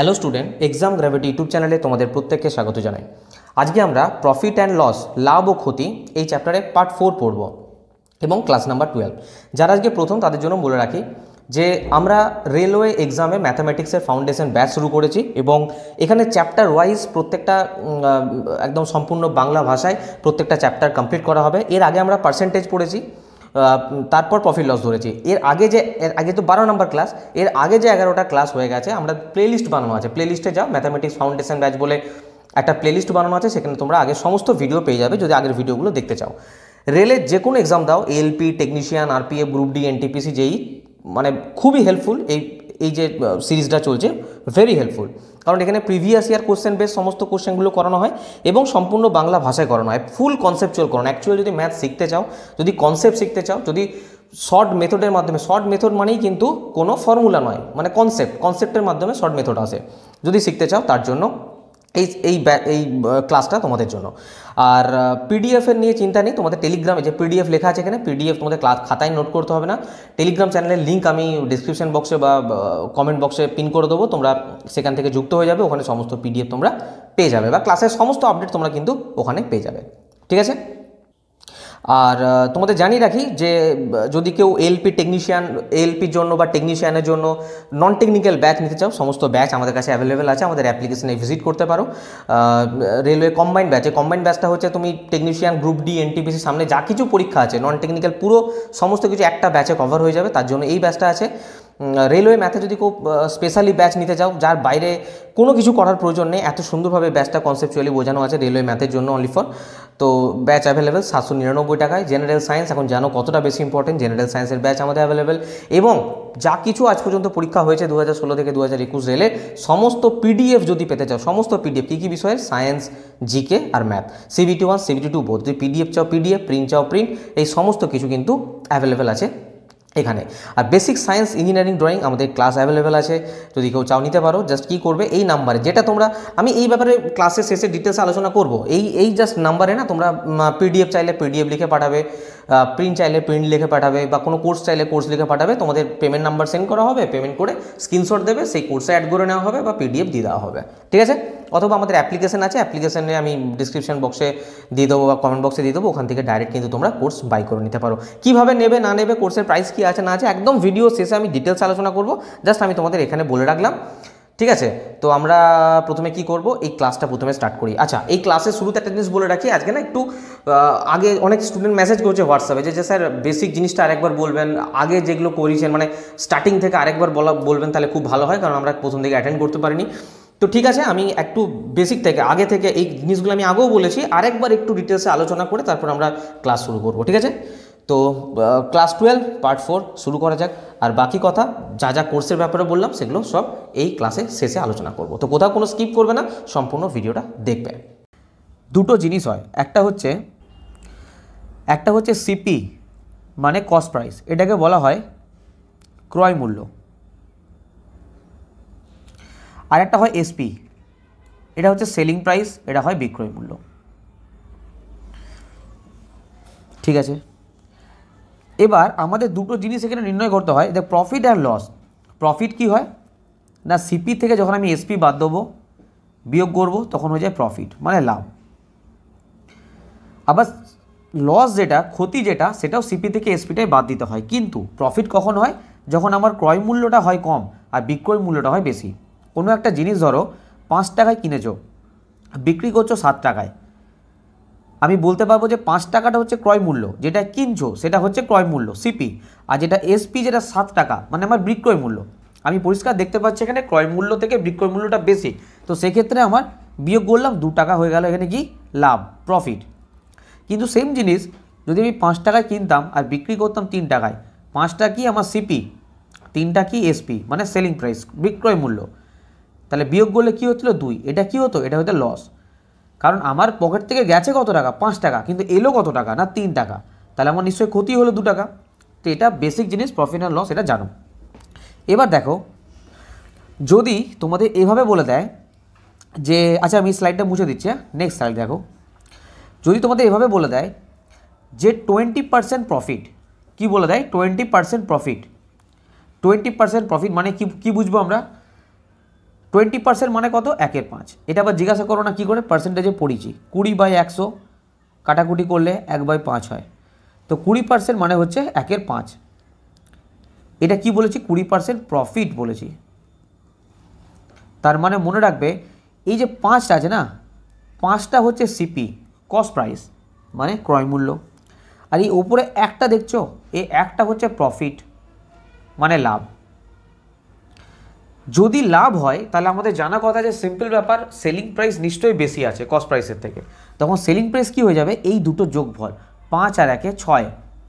Hello student, exam gravity YouTube চ্যানেলে তোমাদের প্রত্যেককে স্বাগত জানাই। আজকে আমরা প্রফিট অ্যান্ড লস, লাভ ও ক্ষতি এই চ্যাপ্টারে পার্ট 4 পড়ব এবং ক্লাস নাম্বার 12। যারা আজকে প্রথম তাদের জন্য বলে রাখি যে আমরা রেলওয়ে এক্সামে ম্যাথামেটিক্সের ফাউন্ডেশন ব্যাচ শুরু করেছি এবং এখানে চ্যাপ্টার ওয়াইজ প্রত্যেকটা একদম সম্পূর্ণ বাংলা ভাষায় প্রত্যেকটা চ্যাপ্টার কমপ্লিট করা হবে। এর আগে আমরা পার্সেন্টেজ পড়েছি, তারপর প্রফিট লস ধরেছি। এর আগে তো 12 নম্বর ক্লাস, এর আগে যে 11টা ক্লাস হয়ে গেছে আমরা প্লেলিস্ট বানানো আছে। প্লেলিস্টে যাও, ম্যাথামেটিক্স ফাউন্ডেশন ব্যাচ বলে একটা প্লেলিস্ট বানানো আছে, সেখানে তোমরা আগের সমস্ত ভিডিও পেয়ে যাবে যদি আগের ভিডিওগুলো দেখতে চাও। রেলের যে কোনো এক্সাম দাও, LP, technician, RPF, group D, NTPC, যেই মানে খুবই হেল্পফুল। এই যে সিরিজটা চলছে ভেরি হেল্পফুল, কারণ এখানে প্রিভিয়াস ইয়ার কোশ্চেন বেস সমস্ত কোশ্চেনগুলো করানো হয় এবং সম্পূর্ণ বাংলা ভাষায় করানো হয়। ফুল কনসেপচুয়াল করানো। অ্যাকচুয়ালি যদি ম্যাথ শিখতে চাও, যদি কনসেপ্ট শিখতে চাও, যদি শর্ট মেথডের মাধ্যমে, শর্ট মেথড মানেই কিন্তু কোনো ফর্মুলা নয়, মানে কনসেপ্টের মাধ্যমে শর্ট মেথড আসে, যদি শিখতে চাও তার জন্য এই ক্লাসটা তোমাদের জন্য। আর পিডিএফের নিয়ে চিন্তা নেই, তোমাদের টেলিগ্রামে যে পিডিএফ লেখা আছে, এখানে পিডিএফ তোমাদের ক্লাস খাতায় নোট করতে হবে না। টেলিগ্রাম চ্যানেলের লিঙ্ক আমি ডিসক্রিপশন বক্সে বা কমেন্ট বক্সে পিন করে দেবো, তোমরা সেখান থেকে যুক্ত হয়ে যাবে। ওখানে সমস্ত পিডিএফ তোমরা পেয়ে যাবে বা ক্লাসের সমস্ত আপডেট তোমরা কিন্তু ওখানে পেয়ে যাবে, ঠিক আছে? আর তোমাদের জানিয়ে রাখি যে যদি কেউ এলপির জন্য বা টেকনিশিয়ানের জন্য নন টেকনিক্যাল ব্যাচ নিতে চাও, সমস্ত ব্যাচ আমাদের কাছে অ্যাভেলেবেল আছে। আমাদের অ্যাপ্লিকেশনে ভিজিট করতে পারো। রেলওয়ে কম্বাইন্ড ব্যাচটা হচ্ছে তুমি টেকনিশিয়ান, গ্রুপ ডি, এনটিপিসির সামনে যা কিছু পরীক্ষা আছে নন টেকনিক্যাল পুরো সমস্ত কিছু একটা ব্যাচে কভার হয়ে যাবে, তার জন্য এই ব্যাচটা আছে। রেলওয়ে ম্যাথে যদি কেউ স্পেশালি ব্যাচ নিতে চাও, যার বাইরে কোনো কিছু করার প্রয়োজন নেই, এত সুন্দরভাবে ব্যাচটা কনসেপচুয়ালি বোঝানো আছে রেলওয়ে ম্যাথের জন্য অনলি ফর, তো ব্যাচ অ্যাভেলেবেল 799 টাকায়। জেনারেল সায়েন্স এখন জানো কতটা বেশি ইম্পর্টেন্ট, জেনারেল সায়েন্সের ব্যাচ আমাদের অ্যাভেলেবেল। এবং যা কিছু আজ পর্যন্ত পরীক্ষা হয়েছে 2016 থেকে 2021 রেলের সমস্ত পিডিএফ যদি পেতে চাও, সমস্ত পিডিএফ কী কী বিষয়ের, সায়েন্স, জিকে আর ম্যাথ, CBT 1 CBT 2 বোধ, যদি পিডিএফ চাও পিডিএফ, প্রিন্ট চাও প্রিন্ট, এই সমস্ত কিছু কিন্তু অ্যাভেলেবেল আছে এখানে। আর বেসিক সায়েন্স, ইঞ্জিনিয়ারিং, ড্রয়িং আমাদের ক্লাস অ্যাভেলেবেল আছে, যদি কেউ চাও নিতে পারো। জাস্ট কী করবে, এই নাম্বারে যেটা তোমরা, আমি এই ব্যাপারে ক্লাসের শেষে ডিটেলস আলোচনা করব, এই জাস্ট নাম্বারে না তোমরা পিডিএফ চাইলে পিডিএফ লিখে পাঠাবে, প্রিন্ট চাইলে প্রিন্ট লিখে পাঠাবে, বা কোনো কোর্স চাইলে কোর্স লিখে পাঠাবে। তোমাদের পেমেন্ট নাম্বার সেন্ড করা হবে, পেমেন্ট করে স্ক্রিনশট দেবে, সেই কোর্সে অ্যাড করে নেওয়া হবে বা পিডিএফ দিয়ে দেওয়া হবে, ঠিক আছে? অথবা আমাদের অ্যাপ্লিকেশন আছে, অ্যাপ্লিকেশনে আমি ডিসক্রিপশন বক্সে দিয়ে দেবো বা কমেন্ট বক্সে দিয়ে দেবো, ওখান থেকে ডাইরেক্ট কিন্তু তোমরা কোর্স বাই করে নিতে পারো। কীভাবে নেবে না নেবে, কোর্সের প্রাইস কী আছে না আছে, একদম ভিডিও শেষে আমি ডিটেলস আলোচনা করব, জাস্ট আমি তোমাদের এখানে বলে রাখলাম, ঠিক আছে? তো আমরা প্রথমে কি করব, এই ক্লাসটা প্রথমে স্টার্ট করি। আচ্ছা, এই ক্লাসের শুরুতে একটা জিনিস বলে রাখি, আজকে না একটু আগে অনেক স্টুডেন্ট মেসেজ করছে হোয়াটসঅ্যাপে যে স্যার বেসিক জিনিসটা আরেকবার বলবেন, আগে যেগুলো করেছেন মানে স্টার্টিং থেকে আরেকবার বলবেন, তাহলে খুব ভালো হয়, কারণ আমরা প্রথম থেকে অ্যাটেন্ড করতে পারিনি। তো ঠিক আছে, আমি একটু বেসিক থেকে আগে থেকে এই জিনিসগুলো আমি আগেও বলেছি, আরেকবার একটু ডিটেলসে আলোচনা করে তারপর আমরা ক্লাস শুরু করব, ঠিক আছে? তো ক্লাস 12 পার্ট 4 শুরু করা যাক। আর বাকি কথা যা যা কোর্সের ব্যাপারে বললাম সেগুলো সব এই ক্লাসের শেষে আলোচনা করব, তো কোথাও কোনো স্কিপ করবে না, সম্পূর্ণ ভিডিওটা দেখবে। দুটো জিনিস হয়, একটা হচ্ছে সিপি মানে কস্ট প্রাইস, এটাকে বলা হয় ক্রয় মূল্য। আর একটা হয় এসপি, এটা হচ্ছে সেলিং প্রাইস, এটা হয় বিক্রয় মূল্য, ঠিক আছে? এবার আমাদের দুটো জিনিস এখানে নির্ণয় করতে হয়, যে প্রফিট আর লস। প্রফিট কি হয় না, সিপি থেকে যখন আমি এসপি বাদ দেবো, বিয়োগ করব, তখন হয়ে যায় প্রফিট মানে লাভ। আবার লস যেটা, ক্ষতি যেটা, সেটাও সিপি থেকে এসপিটাই বাদ দিতে হয়। কিন্তু প্রফিট কখন হয়, যখন আমার ক্রয় মূল্যটা হয় কম আর বিক্রয় মূল্যটা হয় বেশি। কোনো একটা জিনিস ধরো 5 টাকায় কিনেছো, বিক্রি করছো 7 টাকায়, আমি বলতে পারবো যে 5 টাকাটা হচ্ছে ক্রয় মূল্য, যেটা কিনছো সেটা হচ্ছে ক্রয় মূল্য সিপি, আর যেটা এসপি যেটা 7 টাকা মানে আমার বিক্রয় মূল্য। আমি পরিষ্কার দেখতে পাচ্ছি এখানে ক্রয় মূল্য থেকে বিক্রয় মূল্যটা বেশি, তো সেক্ষেত্রে আমার বিয়োগ করলাম 2 টাকা হয়ে গেল এখানে কি লাভ, প্রফিট। কিন্তু সেম জিনিস যদি আমি 5 টাকায় কিনতাম আর বিক্রি করতাম 3 টাকায়, 5টা কি আমার সিপি, 3টা কি এসপি মানে সেলিং প্রাইস, বিক্রয় মূল্য, তাহলে বিয়োগ করলে কী হচ্ছিল 2, এটা কি হতো, এটা হতো লস। কারণ আমার পকেট থেকে গেছে কত টাকা, 5 টাকা, কিন্তু এলো কত টাকা না 3 টাকা, তাহলে আমার নিশ্চয়ই ক্ষতি হলো 2 টাকা। তো এটা বেসিক জিনিস, প্রফিট আর লস, এটা জানো। এবার দেখো, যদি তোমাদের এভাবে বলে দেয় যে, আচ্ছা আমি স্লাইডটা মুছে দিচ্ছি, নেক্সট স্লাইড দেখো। যদি তোমাদের এভাবে বলে দেয় যে 20% প্রফিট, কি বলে দেয় 20% প্রফিট, 20% প্রফিট মানে কি বুঝবো আমরা, 20% মানে কত, 1/5। এটা আবার জিজ্ঞাসা করো না কী করে, পার্সেন্টেজে পড়িছি, 20/100 কাটাকুটি করলে 1/5 হয়। তো 20% মানে হচ্ছে 1/5। এটা কি বলেছি, 20% প্রফিট বলেছি। তার মানে মনে রাখবে এই যে 5টা আছে না, 5টা হচ্ছে সিপি, কস্ট প্রাইস মানে ক্রয় মূল্য। আর এই ওপরে একটা দেখছো, এই একটা হচ্ছে প্রফিট মানে লাভ। যদি লাভ হয় তাহলে আমাদের জানা কথা যে সিম্পল ব্যাপার, সেলিং প্রাইস নিশ্চয়ই বেশি আছে কস্ট প্রাইসের থেকে। তখন সেলিং প্রাইস কি হয়ে যাবে, এই দুটো যোগফল 5 আর 1 6,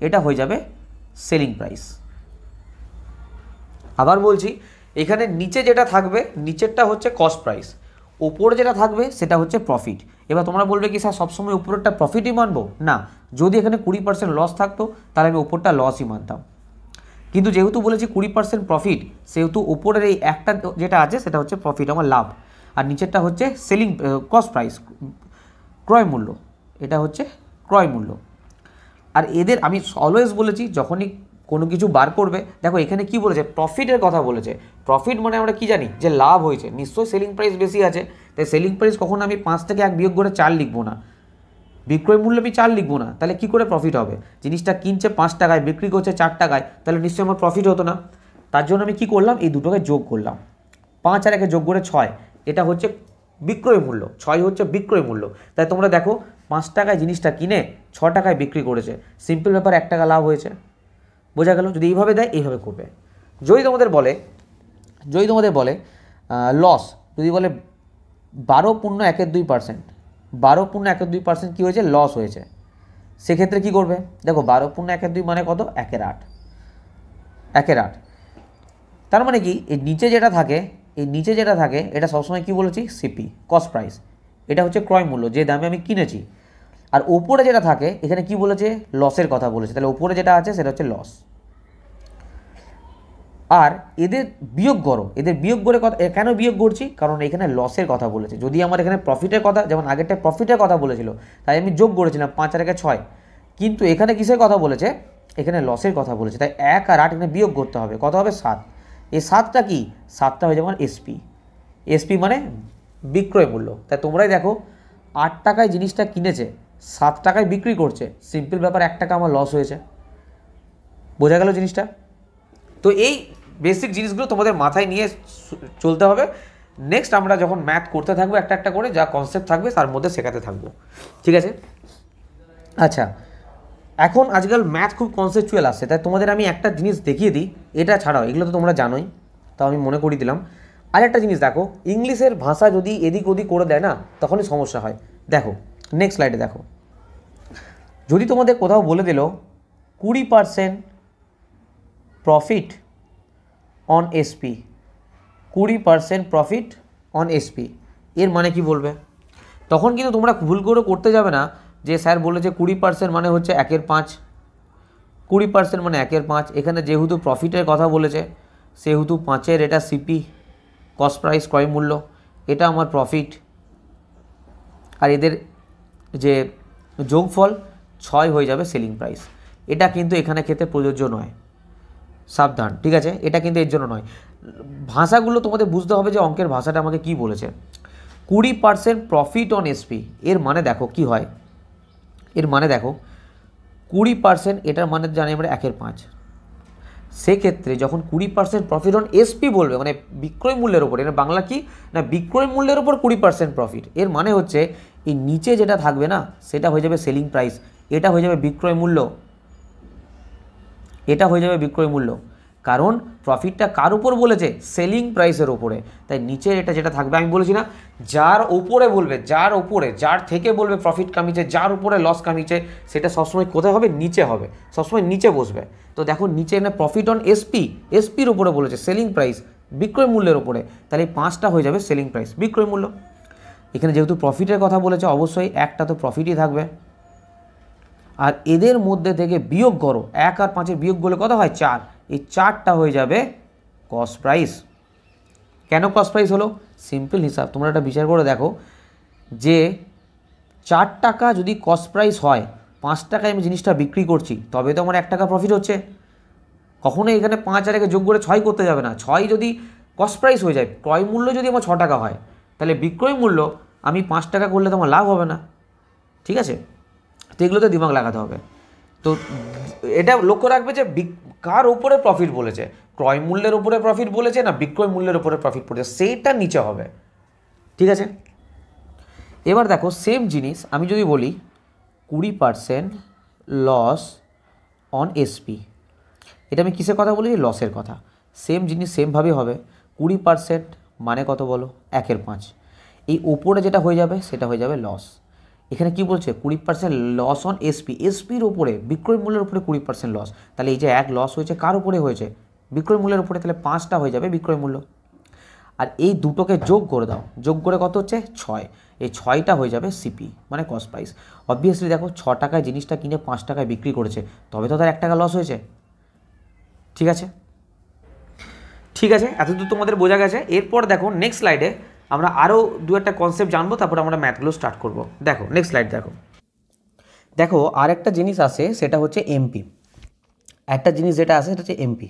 এটা হয়ে যাবে সেলিং প্রাইস। আবার বলছি, এখানে নিচে যেটা থাকবে, নিচেরটা হচ্ছে কস্ট প্রাইস, ওপরে যেটা থাকবে সেটা হচ্ছে প্রফিট। এবার তোমরা বলবে কি স্যার সবসময় উপরেরটা প্রফিটই মানবো? না, যদি এখানে 20% লস থাকতো তাহলে আমি ওপরটা লসই মানতাম, কিন্তু যেহেতু বলেছি 20% প্রফিট, সেহেতু ওপরের এই একটা যেটা আছে সেটা হচ্ছে প্রফিট, আমার লাভ, আর নিচেরটা হচ্ছে সেলিং কস্ট প্রাইস, ক্রয় মূল্য, এটা হচ্ছে ক্রয় মূল্য। আর এদের আমি অলওয়েজ বলেছি যখনই কোনো কিছু বার করবে, দেখো এখানে কি বলেছে, প্রফিটের কথা বলেছে। প্রফিট মানে আমরা কি জানি যে লাভ হয়েছে, নিশ্চয়ই সেলিং প্রাইস বেশি আছে, তাই সেলিং প্রাইস কখনো আমি 5 থেকে 1 বিয়োগ করে 4 লিখবো না, বিক্রয় মূল্য আমি 4 লিখবো না, তাহলে কি করে প্রফিট হবে? জিনিসটা কিনছে 5 টাকায়, বিক্রি করছে 4 টাকায়, তাহলে নিশ্চয়ই আমার প্রফিট হতো না। তার জন্য আমি কি করলাম, এই দুটোকে যোগ করলাম, 5 আর 1 যোগ করে 6, এটা হচ্ছে বিক্রয় মূল্য, 6 হচ্ছে বিক্রয় মূল্য। তাই তোমরা দেখো 5 টাকায় জিনিসটা কিনে 6 টাকায় বিক্রি করেছে, সিম্পল ব্যাপার, 1 টাকা লাভ হয়েছে। বোঝা গেল? যদি এইভাবে দেয় এইভাবে করবে। যদি তোমাদের বলে লস, যদি বলে 12.12%, 12.12% কী হয়েছে, লস হয়েছে, সেক্ষেত্রে কী করবে? দেখো 12.12 মানে কত, 1/8, 1/8। তার মানে কি, এই নিচে যেটা থাকে এটা সবসময় কি বলেছি, সিপি, কস্ট প্রাইস, এটা হচ্ছে ক্রয় মূল্য, যে দামে আমি কিনেছি। আর ওপরে যেটা থাকে এখানে কি বলেছে, লসের কথা বলেছে, তাহলে ওপরে যেটা আছে সেটা হচ্ছে লস। আর এদের বিয়োগ করো, এদের বিয়োগ করে কথা কেন বিয়োগ করছি, কারণ এখানে লসের কথা বলেছে। যদি আমার এখানে প্রফিটের কথা, যেমন আগেরটা প্রফিটের কথা বলেছিল তাই আমি যোগ করেছিলাম 5 আর 1 6, কিন্তু এখানে কিসের কথা বলেছে, এখানে লসের কথা বলেছে, তাই 1 আর 8 এখানে বিয়োগ করতে হবে, কত হবে, 7। এই 7টা কি, 7টা হয়ে যাবে আমার এসপি, এসপি মানে বিক্রয় মূল্য। তাই তোমরাই দেখো 8 টাকায় জিনিসটা কিনেছে, 7 টাকায় বিক্রি করছে, সিম্পল ব্যাপার, 1 টাকা আমার লস হয়েছে। বোঝা গেল জিনিসটা? তো এই বেসিক জিনিসগুলো তোমাদের মাথায় নিয়ে চলতে হবে। নেক্সট আমরা যখন ম্যাথ করতে থাকবো একটা একটা করে, যা কনসেপ্ট থাকবে তার মধ্যে শেখাতে থাকবো, ঠিক আছে? আচ্ছা, এখন আজকাল ম্যাথ খুব কনসেপচুয়াল আসছে, তাই তোমাদের আমি একটা জিনিস দেখিয়ে দিই, এটা ছাড়াও এগুলো তো তোমরা জানোই, তাও আমি মনে করিয়ে দিলাম। আর একটা জিনিস দেখো, ইংলিশের ভাষা যদি এদিক ওদিক করে দেয় না, তখনই সমস্যা হয়। দেখো নেক্সট স্লাইডে দেখো, যদি তোমাদের কোথাও বলে দিল 20% profit on SP, 20% profit on SP, এর মানে কি বলবে? তখন কিন্তু তোমরা ভুল করে করতে যাবে না যে স্যার বলেছে 20% মানে হচ্ছে 1/5, 20% মানে 1/5। এখানে যেহেতু প্রফিটের কথা বলেছে সেহেতু 5-এর এটা সিপি, কস্ট প্রাইস, ক্রয় মূল্য, এটা আমার প্রফিট। আর এদের যে যোগফল 6 হয়ে যাবে সেলিং প্রাইস। এটা কিন্তু এখানে ক্ষেত্রে প্রযোজ্য নয়, সাবধান, ঠিক আছে? এটা কিন্তু এর জন্য নয়। ভাষাগুলো তোমাদের বুঝতে হবে যে অঙ্কের ভাষাটা আমাকে কি বলেছে। 20% প্রফিট অন এসপি, এর মানে দেখো কি হয়, এর মানে দেখো 20%, এটার মানে জানি আমরা 1/5। সেক্ষেত্রে যখন 20% প্রফিট অন এসপি বলবে, মানে বিক্রয় মূল্যের ওপর, এটা বাংলা কি না, বিক্রয় মূল্যের ওপর 20% প্রফিট, এর মানে হচ্ছে এই নিচে যেটা থাকবে না সেটা হয়ে যাবে সেলিং প্রাইস, এটা হয়ে যাবে বিক্রয় মূল্য, এটা হয়ে যাবে বিক্রয় মূল্য। কারণ প্রফিটটা কার উপর বলেছে, সেলিং প্রাইসের ওপরে, তাই নিচের এটা যেটা থাকবে, আমি বলেছি না, যার ওপরে বলবে, যার ওপরে, যার থেকে বলবে প্রফিট কামিয়েছে, যার উপরে লস কামিয়েছে, সেটা সবসময় কোথায় হবে, নিচে হবে, সবসময় নিচে বসবে। তো দেখো নিচে না প্রফিট অন এসপি, এসপির উপরে বলেছে, সেলিং প্রাইস বিক্রয় মূল্যের ওপরে, তাহলে এই 5টা হয়ে যাবে সেলিং প্রাইস, বিক্রয় মূল্য। এখানে যেহেতু প্রফিটের কথা বলেছে অবশ্যই একটা তো প্রফিটই থাকবে। আর এদের মধ্যে থেকে বিয়োগ করো, 1 আর 5-এর বিয়োগ করলে কত হয়, 4, এই 4টা হয়ে যাবে কস্ট প্রাইস। কেন কস্ট প্রাইস হলো, সিম্পল হিসাব, তোমরা একটা বিচার করে দেখো যে 4 টাকা যদি কস্ট প্রাইস হয়, 5 টাকায় আমি জিনিসটা বিক্রি করছি, তবে তো আমার 1 টাকা প্রফিট হচ্ছে। কখনোই এখানে 5 আর 1 যোগ করে 6 করতে যাবে না, 6 যদি কস্ট প্রাইস হয়ে যায়। ক্রয় মূল্য যদি আমার 6 টাকা হয় তাহলে বিক্রয় মূল্য আমি 5 টাকা করলে তো আমার লাভ হবে না, ঠিক আছে? তো এগুলোতে দিমাগ লাগাতে হবে। তো এটা লক্ষ্য রাখবে যে কার উপরে প্রফিট বলেছে, ক্রয় মূল্যের উপরে প্রফিট বলেছে না বিক্রয় মূল্যের উপরে প্রফিট বলেছে, সেইটা নিচে হবে, ঠিক আছে? এবার দেখো সেম জিনিস আমি যদি বলি 20% লস অন এসপি, এটা আমি কিসের কথা বলেছি? লসের কথা। সেম জিনিস সেমভাবে হবে। 20% মানে কত বলো? 1/5। এই ওপরে যেটা হয়ে যাবে সেটা হয়ে যাবে লস। এখানে কি বলছে? 20% লস অন এসপি, এসপির ওপরে বিক্রয় মূল্যের উপরে 20% লস। তাহলে এই যে এক লস হয়েছে কার উপরে হয়েছে? বিক্রয় মূল্যের উপরে, তাহলে 5টা হয়ে যাবে বিক্রয় মূল্য। আর এই দুটোকে যোগ করে দাও, যোগ করে কত হচ্ছে? 6। এই 6টা হয়ে যাবে সিপি মানে কস্ট প্রাইস। অবভিয়াসলি দেখো 6 টাকায় জিনিসটা কিনে 5 টাকায় বিক্রি করেছে, তবে তো তার 1 টাকা লস হয়েছে, ঠিক আছে? ঠিক আছে, এতদূর তোমাদের বোঝা গেছে। এরপর দেখো নেক্সট স্লাইডে আমরা আরও দু একটা কনসেপ্ট জানবো, তারপর আমরা ম্যাথগুলো স্টার্ট করব। দেখো নেক্সট স্লাইড দেখো। দেখো আর একটা জিনিস আসে সেটা হচ্ছে এমপি। একটা জিনিস যেটা আসে সেটা হচ্ছে এমপি।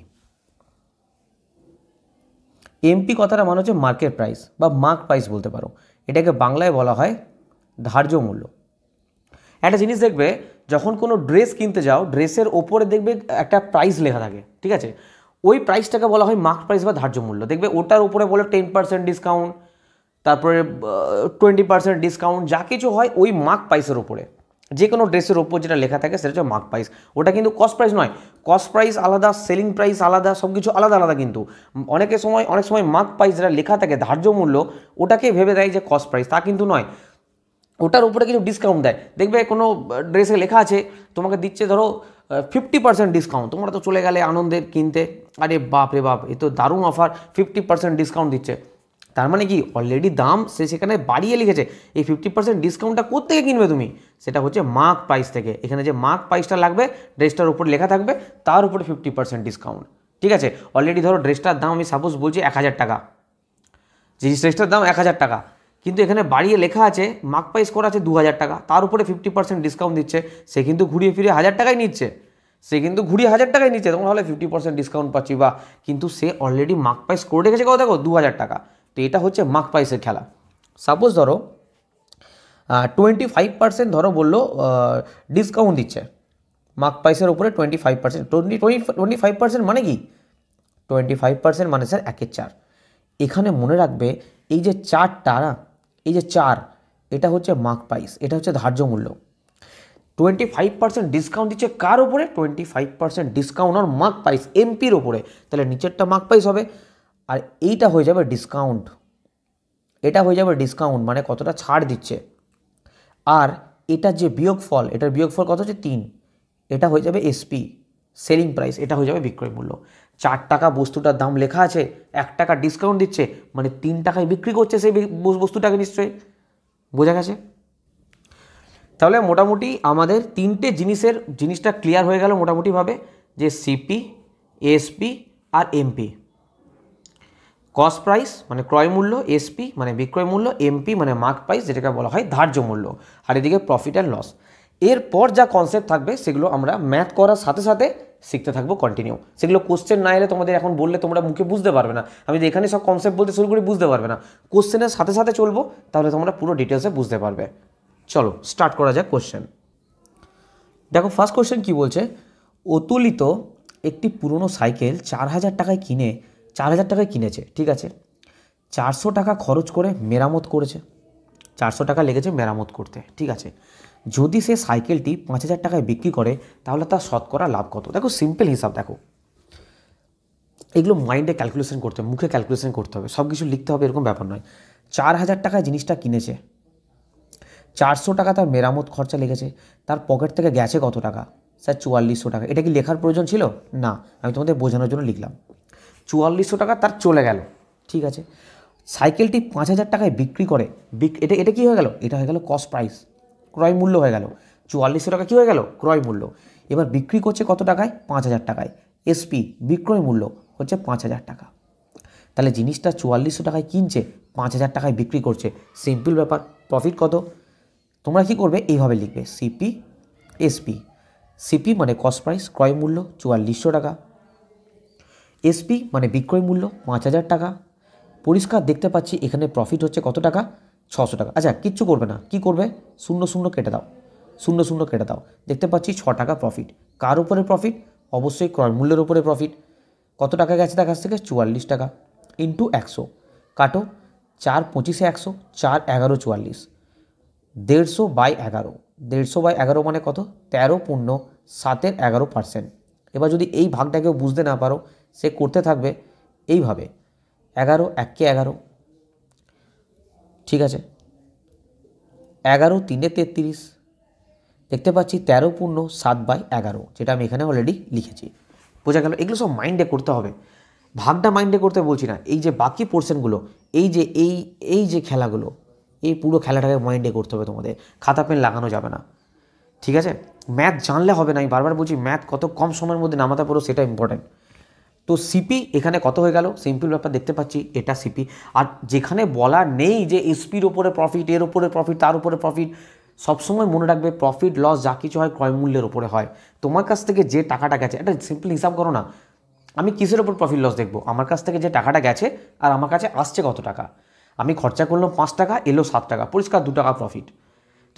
এমপি কথাটা মানে হচ্ছে মার্কেট প্রাইস বা মার্ক প্রাইস বলতে পারো। এটাকে বাংলায় বলা হয় ধার্য মূল্য। একটা জিনিস দেখবে, যখন কোনো ড্রেস কিনতে যাও, ড্রেসের ওপরে দেখবে একটা প্রাইস লেখা থাকে, ঠিক আছে? ওই প্রাইসটাকে বলা হয় মার্ক প্রাইস বা ধার্য মূল্য। দেখবে ওটার উপরে বলে 10% ডিসকাউন্ট, তারপরে 20% ডিসকাউন্ট, যা কিছু হয় ওই মার্ক প্রাইসের ওপরে, যে কোনো ড্রেসের ওপর যেটা লেখা থাকে সেটা হচ্ছে মার্ক প্রাইস। ওটা কিন্তু কস্ট প্রাইস নয়। কস্ট প্রাইস আলাদা, সেলিং প্রাইস আলাদা, সব কিছু আলাদা আলাদা। কিন্তু অনেক সময় মার্ক প্রাইস যেটা লেখা থাকে ধার্য মূল্য, ওটাকে ভেবে দেয় যে কস্ট প্রাইস, তা কিন্তু নয়। ওটার উপরে কিছু ডিসকাউন্ট দেয়। দেখবে কোনো ড্রেসে লেখা আছে তোমাকে দিচ্ছে ধরো 50% ডিসকাউন্ট, তোমরা তো চলে গেলে আনন্দের কিনতে, আরে বাপ রে বাপ এ তো দারুণ অফার, 50% ডিসকাউন্ট দিচ্ছে। তার মানে কি অলরেডি দাম সে সেখানে বাড়িয়ে লিখেছে। এই 50% ডিসকাউন্টটা কোত্থেকে কিনবে তুমি? সেটা হচ্ছে মার্ক প্রাইস থেকে। এখানে যে মার্ক প্রাইসটা লাগবে ড্রেসটার উপর লেখা থাকবে, তার উপরে 50% ডিসকাউন্ট, ঠিক আছে? অলরেডি ধরো ড্রেসটার দাম আমি সাপোজ বলছি 1000 টাকা, যে ড্রেসটার দাম 1000 টাকা, কিন্তু এখানে বাড়িয়ে লেখা আছে মার্ক প্রাইস করা আছে 2000 টাকা, তার উপরে 50% ডিসকাউন্ট দিচ্ছে, সে কিন্তু ঘুরিয়ে ফিরিয়ে 1000 টাকাই নিচ্ছে, তোমরা হলে 50% ডিসকাউন্ট পাচ্ছি বা, কিন্তু সে অলরেডি মার্ক প্রাইস করে রেখেছে কত? দেখো 2000 টাকা। তো এটা হচ্ছে মার্ক প্রাইসের খেলা। সাপোজ ধরো 25% ধরো বললো ডিসকাউন্ট দিচ্ছে, মার্ক প্রাইসের উপরে 25%। 25% মানে কি? 25% মানে স্যার 1/4। এখানে মনে রাখবে এই যে 4টা না, এই যে 4, এটা হচ্ছে মার্ক প্রাইস, এটা হচ্ছে ধার্য মূল্য। 25% ডিসকাউন্ট দিচ্ছে কার উপরে? 25% ডিসকাউন্ট আর মার্ক প্রাইস, এমপির ওপরে। তাহলে নিচেরটা মার্ক প্রাইস হবে, আর এইটা হয়ে যাবে ডিসকাউন্ট। এটা হয়ে যাবে ডিসকাউন্ট মানে কতটা ছাড় দিচ্ছে। আর এটা যে বিয়োগফল, এটার বিয়োগফল কত হচ্ছে? 3। এটা হয়ে যাবে এসপি, সেলিং প্রাইস। এটা হয়ে যাবে বিক্রয় মূল্য। 4 টাকা বস্তুটার দাম লেখা আছে, 1 টাকা ডিসকাউন্ট দিচ্ছে, মানে 3 টাকায় বিক্রি করছে সেই বস্তুটাকে, নিশ্চয়ই বোঝা গেছে? তাহলে মোটামুটি আমাদের তিনটে জিনিসটা ক্লিয়ার হয়ে গেল মোটামুটিভাবে, যে সিপি, এসপি আর এমপি। কস্ট প্রাইস মানে ক্রয় মূল্য, এসপি মানে বিক্রয় মূল্য, এমপি মানে মার্ক প্রাইস, যেটাকে বলা হয় ধার্য মূল্য, আর এদিকে প্রফিট অ্যান্ড লস। এরপর যা কনসেপ্ট থাকবে সেগুলো আমরা ম্যাথ করার সাথে সাথে শিখতে থাকবো কন্টিনিউ। সেগুলো কোশ্চেন না এলে তোমাদের এখন বললে তোমরা মুখে বুঝতে পারবে না। আমি যদি এখানে সব কনসেপ্ট বলতে শুরু করি বুঝতে পারবে না। কোশ্চেনের সাথে সাথে চলবো, তাহলে তোমরা পুরো ডিটেলসে বুঝতে পারবে। চলো স্টার্ট করা যাক কোশ্চেন। দেখো ফার্স্ট কোশ্চেন কি বলছে? অতুলিত একটি পুরনো সাইকেল 4000 টাকায় কিনেছে, ঠিক আছে? 400 টাকা খরচ করে মেরামত করেছে, 400 টাকা লেগেছে মেরামত করতে, ঠিক আছে? যদি সে সাইকেলটি 5000 টাকায় বিক্রি করে তাহলে তার শতকরা লাভ কত? দেখো সিম্পল হিসাব, দেখো এগুলো মাইন্ডে ক্যালকুলেশন করতে হবে, মুখে ক্যালকুলেশন করতে হবে, সব কিছু লিখতে হবে এরকম ব্যাপার নয়। 4000 টাকায় জিনিসটা কিনেছে, 400 টাকা তার মেরামত খরচা লেগেছে, তার পকেট থেকে গেছে কত টাকা? স্যার 4400 টাকা। এটা কি লেখার প্রয়োজন ছিল? না, আমি তোমাদের বোঝানোর জন্য লিখলাম। 4400 টাকা তার চলে গেল, ঠিক আছে? সাইকেলটি 5000 টাকায় বিক্রি করে, এটা কী হয়ে গেল? এটা হয়ে গেল কস্ট প্রাইস, ক্রয় মূল্য হয়ে গেল। 4400 টাকা কী হয়ে গেল? ক্রয় মূল্য। এবার বিক্রি করছে কত টাকায়? 5000 টাকায়। এসপি বিক্রয় মূল্য হচ্ছে 5000 টাকা। তাহলে জিনিসটা 4400 টাকায় কিনছে, 5000 টাকায় বিক্রি করছে, সিম্পল ব্যাপার। প্রফিট কত? তোমরা কি করবে? এইভাবে লিখবে সিপি এসপি। সিপি মানে কস্ট প্রাইস, ক্রয় মূল্য 4400 টাকা। এসপি মানে বিক্রয় মূল্য 5000 টাকা। পরিষ্কার দেখতে পাচ্ছি এখানে প্রফিট হচ্ছে কত টাকা, 600 টাকা। আচ্ছা কিচ্ছু করবে না, কি করবে, শূন্য শূন্য কেটে দাও, শূন্য শূন্য কেটে দাও, দেখতে পাচ্ছি 6 টাকা প্রফিট। কার উপরে প্রফিট, অবশ্যই ক্রয় মূল্যের উপরে প্রফিট। কত টাকা গেছে তার কাছ থেকে, 44 টাকা ইন্টু 100, কাটো 4 25 100, 4 11 44, 150 বাই 11, 150 বাই 11 মানে কত, 13.711%। এবার যদি এই ভাগটাকেও বুঝতে না পারো, সে করতে থাকবে এইভাবে, 11 1 11, ঠিক আছে, 11 3 33, দেখতে পাচ্ছি 13.7/11, যেটা আমি এখানে অলরেডি লিখেছি। বোঝা গেল? এগুলো সব মাইন্ডে করতে হবে, ভাগটা মাইন্ডে করতে বলছি না, এই যে বাকি পোর্শনগুলো, এই যে খেলাগুলো, এই পুরো খেলাটাকে মাইন্ডে করতে হবে তোমাদের, খাতা পেন লাগানো যাবে না, ঠিক আছে? ম্যাথ জানলে হবে না, আমি বারবার বলছি ম্যাথ কত কম সময়ের মধ্যে নামাতে পারো সেটা ইম্পর্টেন্ট। তো সিপি এখানে কত হয়ে গেল, সিম্পল ব্যাপার, দেখতে পাচ্ছি এটা সিপি। আর যেখানে বলা নেই যে এসপির ওপরে প্রফিট, এর ওপরে প্রফিট, তার উপরে প্রফিট, সবসময় মনে রাখবে প্রফিট লস যা কিছু হয় ক্রয় মূল্যের ওপরে হয়। তোমার কাছ থেকে যে টাকাটা গেছে, এটা সিম্পল হিসাব করো না, আমি কিসের ওপর প্রফিট লস দেখবো, আমার কাছ থেকে যে টাকাটা গেছে আর আমার কাছে আসছে কত টাকা। আমি খরচা করলাম 5 টাকা, এলো 7 টাকা, পরিষ্কার 2 টাকা প্রফিট।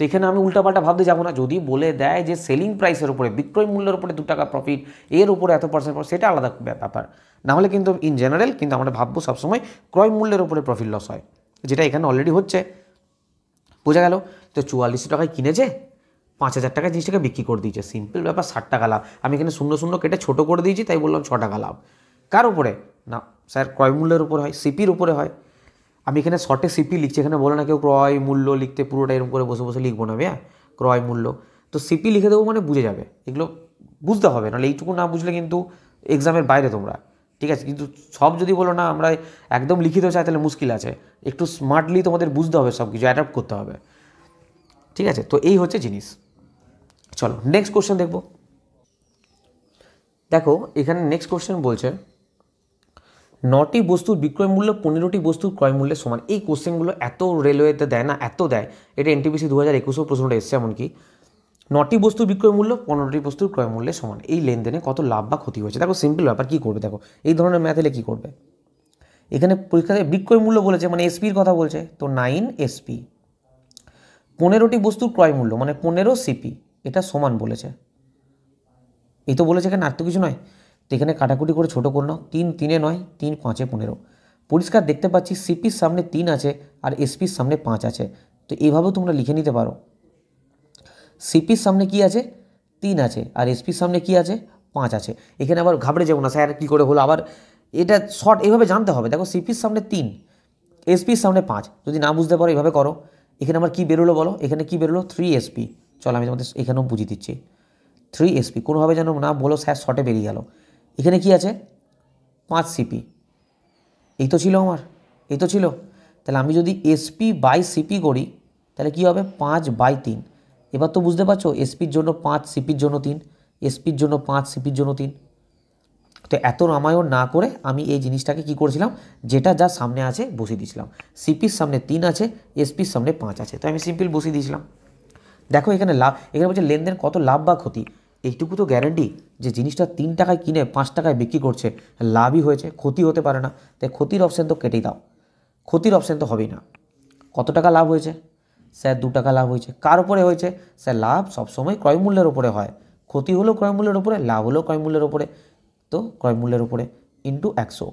তো এখানে আমি উল্টাপাল্টা ভাবতে যাবো না। যদি বলে দেয় যে সেলিং প্রাইসের উপরে, বিক্রয় মূল্যের উপরে 2 টাকা প্রফিট, এর উপরে এত পার্সেন্ট, সেটা আলাদা ব্যাপার। নাহলে কিন্তু ইন জেনারেল কিন্তু আমরা ভাববো সবসময় ক্রয় মূল্যের উপরে প্রফিট লস হয়, যেটা এখানে অলরেডি হচ্ছে। বোঝা গেল? তো 44 টাকায় কিনেছে, 5000 টাকায় জিনিসটাকে বিক্রি করে দিয়েছে, সিম্পল ব্যাপার, 60 টাকা লাভ। আমি এখানে শূন্য শূন্য কেটে ছোটো করে দিয়েছি, তাই বললাম 6 টাকা লাভ। কার উপরে না স্যার, ক্রয় মূল্যের উপরে হয়, সিপির উপরে হয়। আমি এখানে শর্টে সিপি লিখছি, এখানে বলে না কেউ ক্রয় মূল্য লিখতে, পুরোটা এরকম করে বসে বসে লিখবো না ভাইয়া, ক্রয় মূল্য। তো সিপি লিখে দেবো, মানে বুঝে যাবে, এগুলো বুঝতে হবে, নাহলে এইটুকু না বুঝলে কিন্তু এক্সামের বাইরে তোমরা, ঠিক আছে? কিন্তু সব যদি বলো না আমরা একদম লিখিত চাই, তাহলে মুশকিল আছে। একটু স্মার্টলি তোমাদের বুঝতে হবে, সব কিছু অ্যাডাপ্ট করতে হবে, ঠিক আছে? তো এই হচ্ছে জিনিস। চলো নেক্সট কোশ্চেন দেখবো। দেখো এখানে নেক্সট কোশ্চেন বলছে 9টি বস্তুর বিক্রয় মূল্য 15টি বস্তুর ক্রয় মূল্যের সমান। এই কোশ্চেনগুলো এত রেলওয়েতে দেয় না, এত দেয়, এটা এনটিপিসি 2021 প্রশ্নটা এসছে এমনকি। 9টি বস্তুর বিক্রয় মূল্য 15টি বস্তুর ক্রয় মূল্যের সমান, এই লেনদেনে কত লাভ বা ক্ষতি হয়েছে। দেখো সিম্পল ব্যাপার, কী করবে দেখো, এই ধরনের ম্যাথ এলে কী করবে, এখানে পরীক্ষাতে বিক্রয় মূল্য বলেছে, মানে এসপির কথা বলছে, তো 9 এসপি, 15টি বস্তুর ক্রয় মূল্য মানে 15 সিপি, এটা সমান বলেছে। এই তো বলেছে, এখানে আর তো কিছু নয়। তো এখানে কাটাকুটি করে ছোটো করে নাও, 3 3 9, 3 5 15। পরিষ্কার দেখতে পাচ্ছি সিপির সামনে 3 আছে আর এসপির সামনে 5 আছে। তো এইভাবেও তোমরা লিখে নিতে পারো, সিপির সামনে কি আছে, 3 আছে, আর এসপির সামনে কি আছে, 5 আছে। এখানে আবার ঘাবড়ে যাবো না, স্যার কী করে হলো, আবার এটা শর্ট এইভাবে জানতে হবে। দেখো সিপির সামনে 3, এসপির সামনে 5, যদি না বুঝতে পারো এইভাবে করো। এখানে আমার কী বেরোলো বলো, এখানে কী বেরোলো, 3 এসপি। চলো আমি তোমাদের এখানেও বুঝিয়ে দিচ্ছি, 3 এসপি, কোনোভাবে যেন না বলো স্যার শর্টে বেরিয়ে গেল। এখানে কি আছে, 5 সিপি, এই তো ছিল আমার, এই তো ছিল। তাহলে আমি যদি এসপি বাই সিপি করি, তাহলে কি হবে, 5/3। এবার তো বুঝতে পারছো, এসপির জন্য 5, সিপির জন্য 3, এসপির জন্য 5, সিপির জন্য 3। তো এত রামায়ণ না করে আমি এই জিনিসটাকে কি করেছিলাম, যেটা যা সামনে আছে বসিয়ে দিয়েছিলাম। সিপির সামনে 3 আছে, এসপির সামনে 5 আছে, তো আমি সিম্পল বসিয়ে দিয়েছিলাম। দেখো এখানে লাভ, এখানে বলছে লেনদেন কত লাভ বা ক্ষতি, এইটুকু তো গ্যারান্টি যে জিনিসটা 3 টাকায় কিনে 5 টাকায় বিক্রি করছে, লাভই হয়েছে, ক্ষতি হতে পারে না। তাই ক্ষতির অপশান তো কেটেই দাও, ক্ষতির অপশান তো হবেই না। কত টাকা লাভ হয়েছে, স্যার 2 টাকা লাভ হয়েছে। কার উপরে হয়েছে, স্যার লাভ সবসময় ক্রয় মূল্যের উপরে হয়, ক্ষতি হলো ক্রয় মূল্যের উপরে, লাভ হলো ক্রয় মূল্যের উপরে। তো ক্রয় মূল্যের উপরে ইন্টু 100,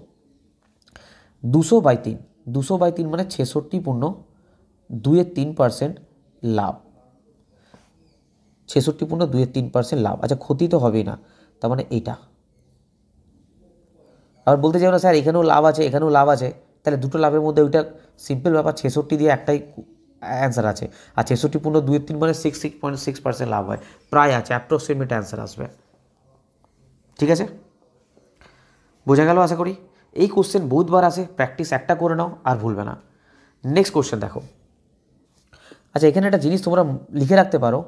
200/3, 200/3 মানে 66.2% লাভ, 66.2% লাভ। আচ্ছা ক্ষতি তো হবেই না, তার মানে এইটা। আবার বলতে চাই না স্যার এখানেও লাভ আছে, এখানেও লাভ আছে, তাহলে দুটো লাভের মধ্যে ওইটা সিম্পল ব্যাপার, 66 দিয়ে একটাই অ্যান্সার আছে। আর 66.23 মানে 66.6% লাভ হয়, প্রায় আছে, অ্যাপ্রক্সিমেট অ্যান্সার আসবে, ঠিক আছে? বোঝা গেল আশা করি। এই কোশ্চেন বহুতবার আসে, প্র্যাকটিস একটা করে নাও আর ভুলবে না। নেক্সট কোশ্চেন দেখো। আচ্ছা এখানে একটা জিনিস তোমরা লিখে রাখতে পারো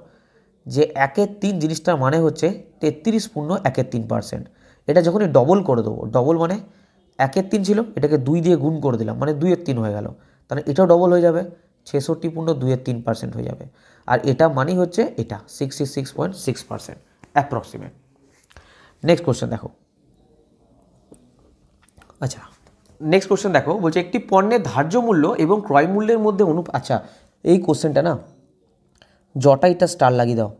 যে 1/3 জিনিসটার মানে হচ্ছে 33.13%। এটা যখনই ডবল করে দেবো, ডবল মানে 1/3 ছিল, এটাকে 2 দিয়ে গুণ করে দিলাম, মানে 2/3 হয়ে গেল, তাহলে এটাও ডবল হয়ে যাবে, 66.23% হয়ে যাবে। আর এটা মানেই হচ্ছে এটা 66.6% অ্যাপ্রক্সিমেট। নেক্সট কোশ্চেন দেখো। আচ্ছা নেক্সট কোশ্চেন দেখো, বলছে একটি পণ্যের ধার্য মূল্য এবং ক্রয় মূল্যের মধ্যে আচ্ছা এই কোশ্চেনটা না জটাইটা স্টার লাগিয়ে দাও,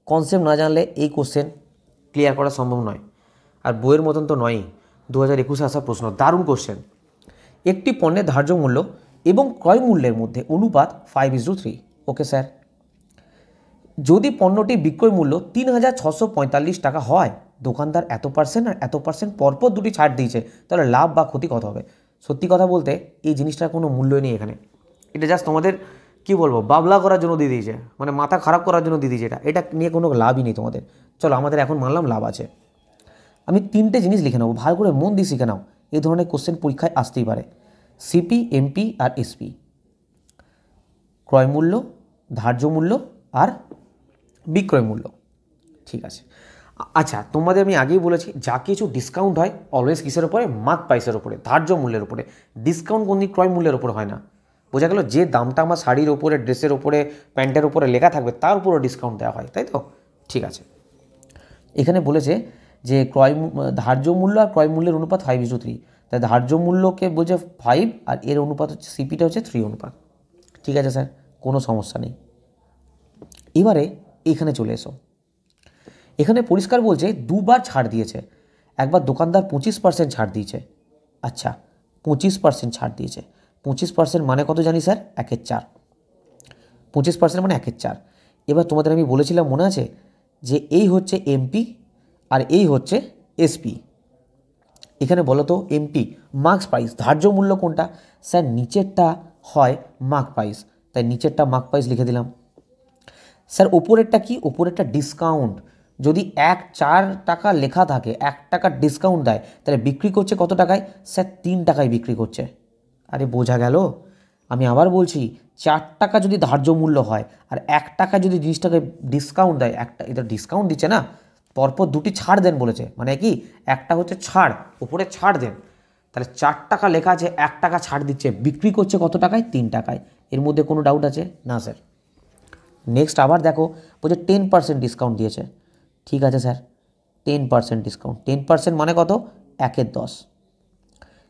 কনসেপ্ট না জানলে এই কোশ্চেন ক্লিয়ার করা সম্ভব নয়, আর বইয়ের মতন তো নয়ই, 2021 আসা প্রশ্ন, দারুণ কোশ্চেন। একটি পণ্যের ধার্য মূল্য এবং ক্রয় মূল্যের মধ্যে অনুপাত 5:3। ওকে স্যার, যদি পণ্যটি বিক্রয় মূল্য 3,645 টাকা হয়, দোকানদার এত পার্সেন্ট আর এত পার্সেন্ট পরপর দুটি ছাড় দিয়েছে, তাহলে লাভ বা ক্ষতি কত হবে? সত্যি কথা বলতে এই জিনিসটার কোনো মূল্যই নেই এখানে, এটা জাস্ট তোমাদের কি বলবো বাবলা করার জন্য দিয়ে দিয়েছে, মানে মাথা খারাপ করার জন্য দিয়ে দিয়েছে, এটা নিয়ে কোনো লাভই নেই তোমাদের। চলো আমাদের এখন মানলাম লাভ আছে। আমি 3টে জিনিস লিখে নেবো, ভালো করে মন দিয়ে শিখে নাও, এই ধরনের কোশ্চেন পরীক্ষায় আসতেই পারে। সিপি, এমপি আর এসপি, ক্রয় মূল্য, ধার্য মূল্য আর বিক্রয় মূল্য। ঠিক আছে, আচ্ছা তোমাদের আমি আগেই বলেছি যা কিছু ডিসকাউন্ট হয় অলওয়েজ কিসের উপরে? মার্ক প্রাইসের উপরে, ধার্য মূল্যের উপরে। ডিসকাউন্ট কোন দিন ক্রয় মূল্যের উপর হয় না। বোঝা গেল, যে দামটা আমার শাড়ির ওপরে, ড্রেসের ওপরে, প্যান্টের ওপরে লেখা থাকবে তার উপরও ডিসকাউন্ট দেওয়া হয়, তাই তো? ঠিক আছে, এখানে বলেছে যে ধার্য মূল্য আর ক্রয় মূল্যের অনুপাত 5:3, তাই ধার্য মূল্যকে বলছে 5 আর এর অনুপাত হচ্ছে সিপিটা হচ্ছে 3 অনুপাত। ঠিক আছে স্যার, কোনো সমস্যা নেই। এবারে এখানে চলে এসো, এখানে পরিষ্কার বলছে দুবার ছাড় দিয়েছে, একবার দোকানদার 25% ছাড় দিয়েছে। আচ্ছা 25% ছাড় দিয়েছে, 25% মানে কত জানি স্যার? 1/4। 25% মানে 1/4। এবার তোমাদের আমি বলেছিলাম মনে আছে যে এই হচ্ছে এমপি আর এই হচ্ছে এসপি। এখানে বলো তো এমপি মার্কস প্রাইস, ধার্য মূল্য কোনটা? স্যার নিচেরটা হয় মার্ক প্রাইস, তাই নিচেরটা মার্ক প্রাইস লিখে দিলাম। স্যার ওপরেরটা কি? ওপরেরটা ডিসকাউন্ট। যদি 1/4 টাকা লেখা থাকে, 1 টাকা ডিসকাউন্ট দেয়, তাহলে বিক্রি করছে কত টাকায়? স্যার 3 টাকায় বিক্রি করছে। আরে বোঝা গেল? আমি আবার বলছি, 4 টাকা যদি ধার্য মূল্য হয় আর 1 টাকা যদি জিনিসটাকে ডিসকাউন্ট দেয়, একটা এটা ডিসকাউন্ট দিচ্ছে না, পরপর দুটি ছাড় দেন বলেছে, মানে কি একটা হচ্ছে ছাড়, উপরে ছাড় দেন, তাহলে 4 টাকা লেখা আছে, 1 টাকা ছাড় দিচ্ছে, বিক্রি করছে কত টাকায়? 3 টাকায়। এর মধ্যে কোনো ডাউট আছে? না স্যার। নেক্সট আবার দেখো, বলছে 10% ডিসকাউন্ট দিয়েছে। ঠিক আছে স্যার, 10% ডিসকাউন্ট, 10% মানে কত? 1/10।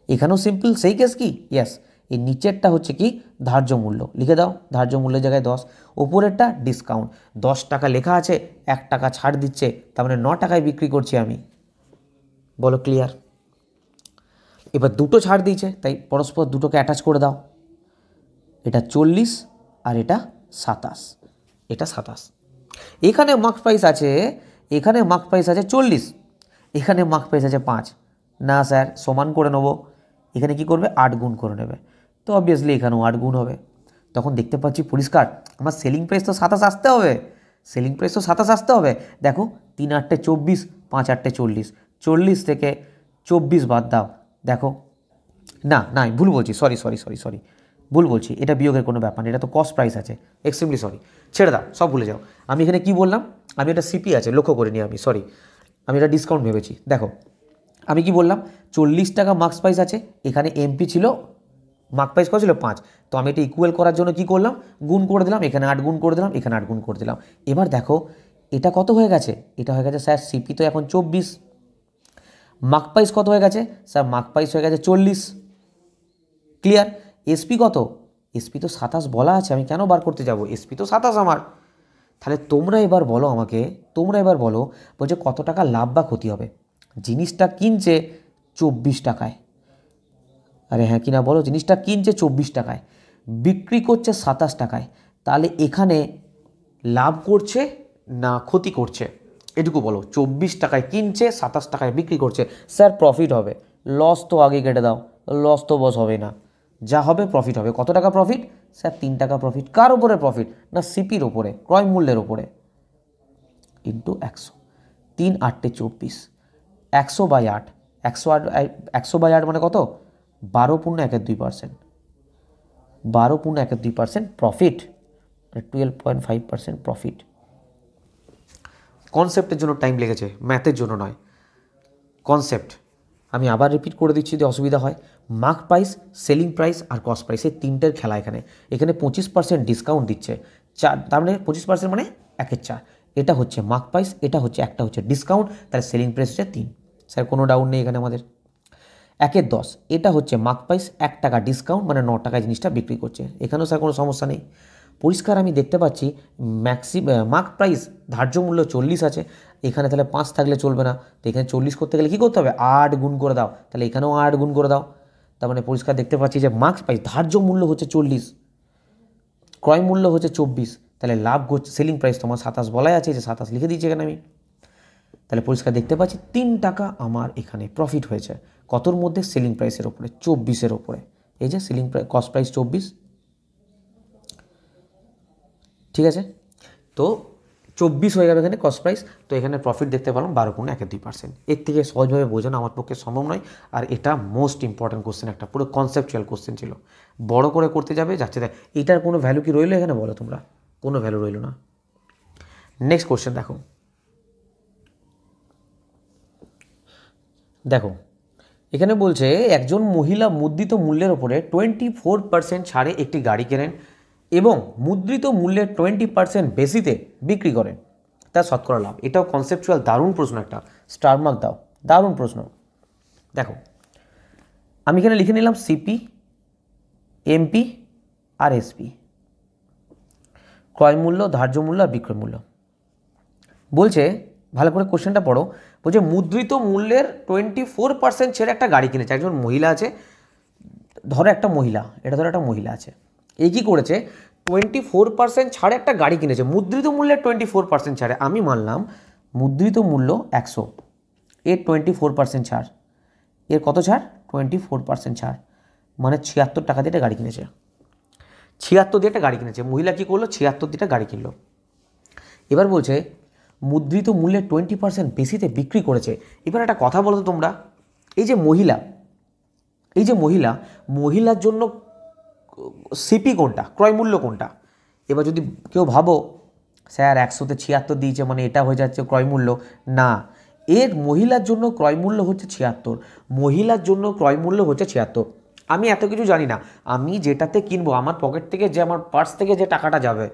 এখানেও সিম্পল সেই কেস কি? ইয়েস, এই নিচেরটা হচ্ছে কি ধার্য মূল্য, লিখে দাও ধার্য মূল্যের জায়গায় 10, ওপরেরটা ডিসকাউন্ট, 10 টাকা লেখা আছে, 1 টাকা ছাড় দিচ্ছে, তার মানে 9 টাকায় বিক্রি করছি আমি। বলো ক্লিয়ার? এবার দুটো ছাড় দিয়েছে, তাই পরস্পর দুটোকে অ্যাটাচ করে দাও, এটা 40 আর এটা 27, এটা 27। এখানে মার্ক প্রাইস আছে, এখানে মার্ক প্রাইস আছে 40, এখানে মার্ক প্রাইস আছে 5। না স্যার, সমান করে নেবো, এখানে কি করবে? 8 গুণ করে নেবে, তো অবভিয়াসলি এখানেও 8 গুণ হবে। তখন দেখতে পাচ্ছি পরিষ্কার আমার সেলিং প্রাইস তো 27 আসতে হবে, সেলিং প্রাইস তো 27 আসতে হবে। দেখো 3 8 24, 5 8 40, 40 থেকে 24 বাদ দাও, দেখো না না ভুল বলছি, সরি সরি সরি সরি ভুল বলছি, এটা বিয়োগের কোনো ব্যাপার নেই, এটা তো কস্ট প্রাইস আছে, এক্সট্রিমলি সরি, ছেড়ে দাও, সব ভুলে যাও। আমি এখানে কি বললাম? আমি এটা সিপি আছে, লক্ষ্য করিনি আমি, সরি, আমি এটা ডিসকাউন্ট ভেবেছি। দেখো আমি কি বললাম? 40 টাকা মার্কস প্রাইস আছে, এখানে এমপি ছিল, মার্ক প্রাইস কত ছিল? 5। তো আমি এটা ইকুয়াল করার জন্য কি করলাম? গুণ করে দিলাম, এখানে 8 গুণ করে দিলাম, এখানে 8 গুণ করে দিলাম। এবার দেখো এটা কত হয়ে গেছে? এটা হয়ে গেছে স্যার সিপি তো এখন 24, মার্ক প্রাইস কত হয়ে গেছে? স্যার মার্ক প্রাইস হয়ে গেছে 40। ক্লিয়ার? এসপি কত? এসপি তো 27 বলা আছে, আমি কেন বার করতে যাব? এসপি তো 27 আমার। তাহলে তোমরা এবার বলো আমাকে, তোমরা এবার বলো, বলছে কত টাকা লাভ বা ক্ষতি হবে? জিনিসটা কিনছে 24 টাকায়, আরে হ্যাঁ কিনা বলো, জিনিসটা কিনছে 24 টাকায়, বিক্রি করছে 27 টাকায়, তাহলে এখানে লাভ করছে না ক্ষতি করছে? এটুকু বলো। 24 টাকায় কিনছে, 27 টাকায় বিক্রি করছে, স্যার প্রফিট হবে। লস তো আগে কেটে দাও, লস তো বস হবে না, যা হবে প্রফিট হবে। কত টাকা প্রফিট? স্যার 3 টাকা প্রফিট। কার ওপরে প্রফিট? না সিপির ওপরে, ক্রয় মূল্যের ওপরে, ইন্টু 100, 3 8 24, 100/8, 100/8 মানে কত? 12.12%, 12.12% প্রফিট, 12.5% প্রফিট। কনসেপ্টের জন্য টাইম লেগেছে, ম্যাথের জন্য নয়, কনসেপ্ট। আমি আবার রিপিট করে দিচ্ছি যদি অসুবিধা হয়। মার্ক প্রাইস, সেলিং প্রাইস আর কস্ট প্রাইস, এই তিনটের খেলা এখানে। এখানে 25% ডিসকাউন্ট দিচ্ছে, তার মানে 25% মানে 1/4। এটা হচ্ছে মার্ক প্রাইস, এটা হচ্ছে একটা হচ্ছে ডিসকাউন্ট, তাহলে সেলিং প্রাইস হচ্ছে 3। স্যার কোনো ডাউট নেই এখানে আমাদের। 1 এর 10, এটা হচ্ছে মার্ক প্রাইস, 1 টাকা ডিসকাউন্ট, মানে 9 টাকায় জিনিসটা বিক্রি করছে। এখানেও স্যার কোনো সমস্যা নেই। পরিষ্কার আমি দেখতে পাচ্ছি মার্ক প্রাইস ধার্য মূল্য 40 আছে, এখানে তাহলে 5 থাকলে চলবে না, তো এখানে 40 করতে গেলে কী করতে হবে, 8 গুণ করে দাও, তাহলে এখানেও 8 গুণ করে দাও। তার মানে পরিষ্কার দেখতে পাচ্ছি যে মার্ক প্রাইস ধার্য মূল্য হচ্ছে 40, ক্রয় মূল্য হচ্ছে 24, তাহলে লাভ হচ্ছে সেলিং প্রাইস তোমার 27 বলাই আছে, যে 27 লিখে দিয়েছি এখানে আমি। তাহলে পরিষ্কার দেখতে পাচ্ছি 3 টাকা আমার এখানে প্রফিট হয়েছে, কতর মধ্যে, সেলিং প্রাইসের ওপরে, 24-এর ওপরে। এই যে সেলিং প্রাইস, কস্ট প্রাইস 24, ঠিক আছে, তো 24 হয়ে যাবে এখানে কস্ট প্রাইস। তো এখানে প্রফিট দেখতে পেলাম 12.12%। এর থেকে সহজভাবে বোঝানো আমার পক্ষে সম্ভব নয়, আর এটা মোস্ট ইম্পর্টেন্ট কোশ্চেন, একটা পুরো কনসেপচুয়াল কোশ্চেন ছিল। বড় করে করতে যাবে যাচ্ছে, তাই এটার কোনো ভ্যালু কি রইলো এখানে, বলো তোমরা? কোনো ভ্যালু রইলো না। নেক্সট কোশ্চেন দেখো, দেখো এখানে বলছে একজন মহিলা মুদ্রিত মূল্যের ওপরে 24% ছাড়ে একটি গাড়ি কেনেন এবং মুদ্রিত মূল্যের 20% বেশিতে বিক্রি করেন, তার শতকরা লাভ। এটাও কনসেপচুয়াল দারুণ প্রশ্ন, একটা স্টার মার্ক দাও, দারুণ প্রশ্ন। দেখো আমি এখানে লিখে নিলাম সিপি, এমপি আর এসপি, ক্রয় মূল্য, ধার্য মূল্য আর বিক্রয় মূল্য। বলছে ভালো করে কোশ্চেনটা পড়ো, বলছে মুদ্রিত মূল্যের 24% ছেড়ে একটা গাড়ি কিনেছে। একজন মহিলা আছে, ধরো একটা মহিলা, এটা ধরো একটা মহিলা আছে, এই কী করেছে, 24% ছাড়ে একটা গাড়ি কিনেছে, মুদ্রিত মূল্যের 24% ছাড়ে। আমি মানলাম মুদ্রিত মূল্য 100, এর 24% ছাড়, এর কত ছাড়, 24% ছাড়, মানে 76 টাকা দিয়ে একটা গাড়ি কিনেছে। 76 দিয়ে একটা গাড়ি কিনেছে, মহিলা কী করলো, 76 দিয়ে একটা গাড়ি কিনলো। এবার বলছে মুদ্রিত মূল্যের 20% বেশিতে বিক্রি করেছে। এবার একটা কথা বলো তো তোমরা, এই যে মহিলা, এই যে মহিলা, মহিলার জন্য সিপি কোনটা, ক্রয় মূল্য কোনটা? এবার যদি কেউ ভাবো স্যার 100-তে 76 দিয়েছে মানে এটা হয়ে যাচ্ছে ক্রয় মূল্য, না, এর মহিলার জন্য ক্রয় মূল্য হচ্ছে 76, মহিলার জন্য ক্রয় মূল্য হচ্ছে 76। আমি এত কিছু জানি না, আমি যেটাতে কিনবো, আমার পকেট থেকে যে, আমার পার্স থেকে যে টাকাটা যাবে,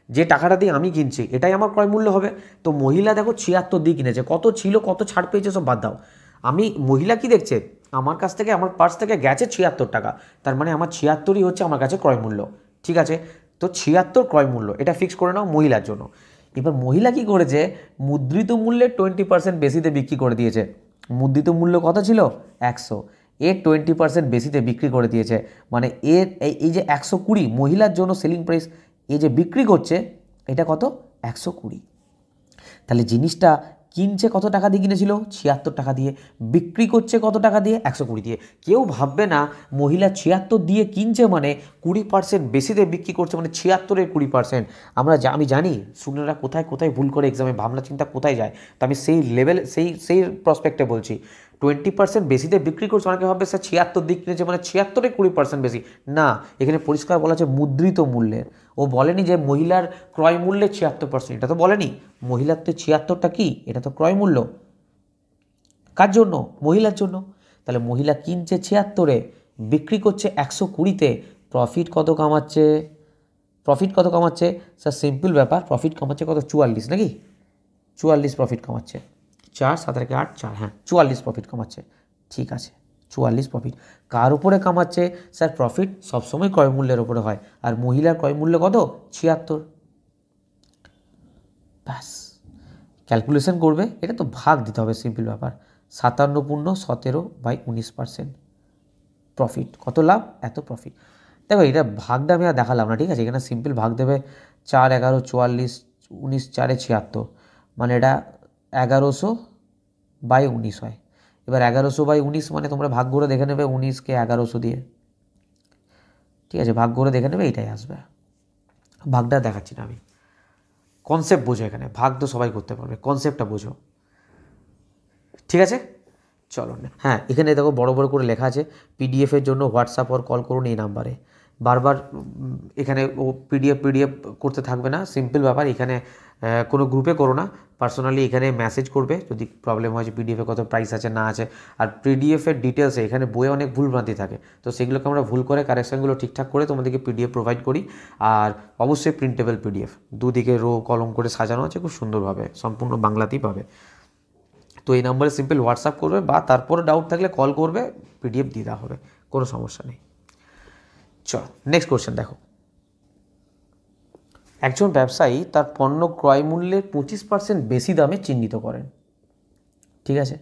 যে টাকাটা দিয়ে আমি কিনছি, এটাই আমার ক্রয় মূল্য হবে। তো মহিলা দেখো 76 দিয়ে কিনেছে, কত ছিল, কত ছাড় পেয়েছে সব বাদ দাও। আমি, মহিলা কি দেখছে, আমার কাছ থেকে, আমার পার্স থেকে গেছে 76 টাকা, তার মানে আমার 76ই হচ্ছে আমার কাছে ক্রয় মূল্য, ঠিক আছে। তো 76 ক্রয় মূল্য, এটা ফিক্স করে নাও মহিলার জন্য। এবার মহিলা কি করেছে, মুদ্রিত মূল্যের 20% বেশিতে বিক্রি করে দিয়েছে। মুদ্রিত মূল্য কত ছিল, 100, এর 20% বেশিতে বিক্রি করে দিয়েছে, মানে এর এই যে 120 মহিলার জন্য সেলিং প্রাইস, এই যে বিক্রি করছে এটা কত, 120। তাহলে জিনিসটা কিনছে কত টাকা দিয়ে কিনেছিল, 76 টাকা দিয়ে, বিক্রি করছে কত টাকা দিয়ে, 120 দিয়ে। কেউ ভাববে না মহিলা 76 দিয়ে কিনছে মানে 20% বেশিতে বিক্রি করছে, মানে 76-এর 20%। আমি জানি স্টুডেন্টরা কোথায় কোথায় ভুল করে এক্সামে, ভাবনা চিন্তা কোথায় যায়, তো আমি সেই লেভেল, সেই প্রসপেক্টে বলছি। 20% বেশিতে বিক্রি করছে, অনেকে ভাববে স্যার 76 দিয়ে কিনেছে মানে 76-এর 20% বেশি, না, এখানে পরিষ্কার বলা আছে মুদ্রিত মূল্যের। ও বলেনি যে মহিলার ক্রয় মূল্যের 76%, এটা তো বলেনি। মহিলার তো 76টা কি, এটা তো ক্রয় মূল্য, কার জন্য, মহিলার জন্য। তাহলে মহিলা কিনছে 76-এ, বিক্রি করছে 120-তে, প্রফিট কত কামাচ্ছে, প্রফিট কত কামাচ্ছে স্যার, সিম্পল ব্যাপার, প্রফিট কামাচ্ছে কত, 44, নাকি 44 প্রফিট কামাচ্ছে, 4 7 8 4, হ্যাঁ 44 প্রফিট কামাচ্ছে, ঠিক আছে 44 প্রফিট। কার উপরে কামাচ্ছে স্যার, প্রফিট সবসময় ক্রয় মূল্যের উপরে হয়, আর মহিলার ক্রয় মূল্য কত, 76। ব্যাস, ক্যালকুলেশন করবে, এটা তো ভাগ দিতে হবে, সিম্পল ব্যাপার, 57.17/19% প্রফিট, কত লাভ, এত প্রফিট। দেখো এটা ভাগটা আমি আর দেখালাম না, ঠিক আছে, এখানে সিম্পল ভাগ দেবে, 4 11 44 19 4 76, মানে এটা 1100/19 হয়। এবার 1100/19 মানে তোমরা ভাগ করে দেখে নেবে, 19কে 1100 দিয়ে, ঠিক আছে, ভাগ করে দেখে নেবে, এটাই আসবে। ভাগটা দেখাচ্ছি না আমি, কনসেপ্ট বোঝো, এখানে ভাগ তো সবাই করতে পারবে, কনসেপ্টটা বোঝো, ঠিক আছে। চলো না, হ্যাঁ এখানে দেখো বড় বড় করে লেখা আছে, পিডিএফের জন্য হোয়াটসঅ্যাপ ওর কল করুন এই নাম্বারে। বারবার এখানে ও পিডিএফ করতে থাকবে না, সিম্পল ব্যাপার, এখানে কোনো গ্রুপে করো না, পার্সোনালি এখানে মেসেজ করবে যদি প্রবলেম হয় যে পিডিএফে কত প্রাইস আছে না আছে। আর পিডিএফের ডিটেলসে এখানে বইয়ে অনেক ভুলভ্রান্তি থাকে, তো সেগুলোকে আমরা ভুল করে কারেকশানগুলো ঠিকঠাক করে তোমাদেরকে পিডিএফ প্রোভাইড করি। আর অবশ্যই প্রিন্টেবল পিডিএফ, দুদিকে রো কলম করে সাজানো আছে খুব সুন্দরভাবে, সম্পূর্ণ বাংলাতেই পাবে। তো এই নাম্বারে সিম্পল হোয়াটসঅ্যাপ করবে বা তারপরে ডাউট থাকলে কল করবে, পিডিএফ দিয়ে দেওয়া হবে, কোনো সমস্যা নেই। চলো নেক্সট কোয়েশ্চেন দেখো। একজন ব্যবসায়ী তার পণ্য ক্রয় মূল্যের 25% বেশি দামে চিহ্নিত করেন, ঠিক আছে,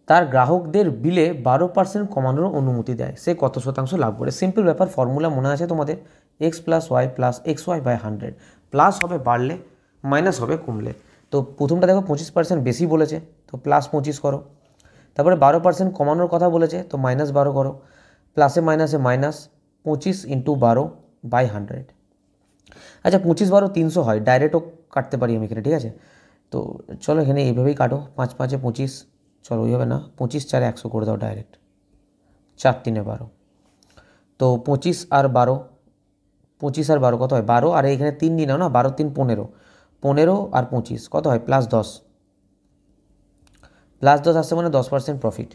তার গ্রাহকদের বিলে 12% কমানোর অনুমতি দেয়, সে কত শতাংশ লাভ করে? সিম্পল ব্যাপার, ফর্মুলা মনে আছে তোমাদের, X plus Y plus X Y by 100, plus হবে বাড়লে, মাইনাস হবে কমলে। তো প্রথমটা দেখো 25% বেশি বলেছে, তো প্লাস 25 করো, তারপরে 12% কমানোর কথা বলেছে, তো মাইনাস 12 করো, প্লাসে মাইনাসে মাইনাস, 25 ইন্টু 12 বাই 100। আচ্ছা 25 12 300 হয়, ডাইরেক্টও কাটতে পারি আমি এখানে, ঠিক আছে। তো চলো এখানে এইভাবেই কাটো, 5 5 25, চলো ওইভাবে না, 25 4 100 করে দাও ডাইরেক্ট, 4 3 12, তো 25 আর 12, 25 আর 12 কত হয় 12, আর এখানে 3 নিয়ে নাও না, 12 3 15, 15 আর 25 কত হয় প্লাস 10, প্লাস 10 আসছে মানে 10% প্রফিট,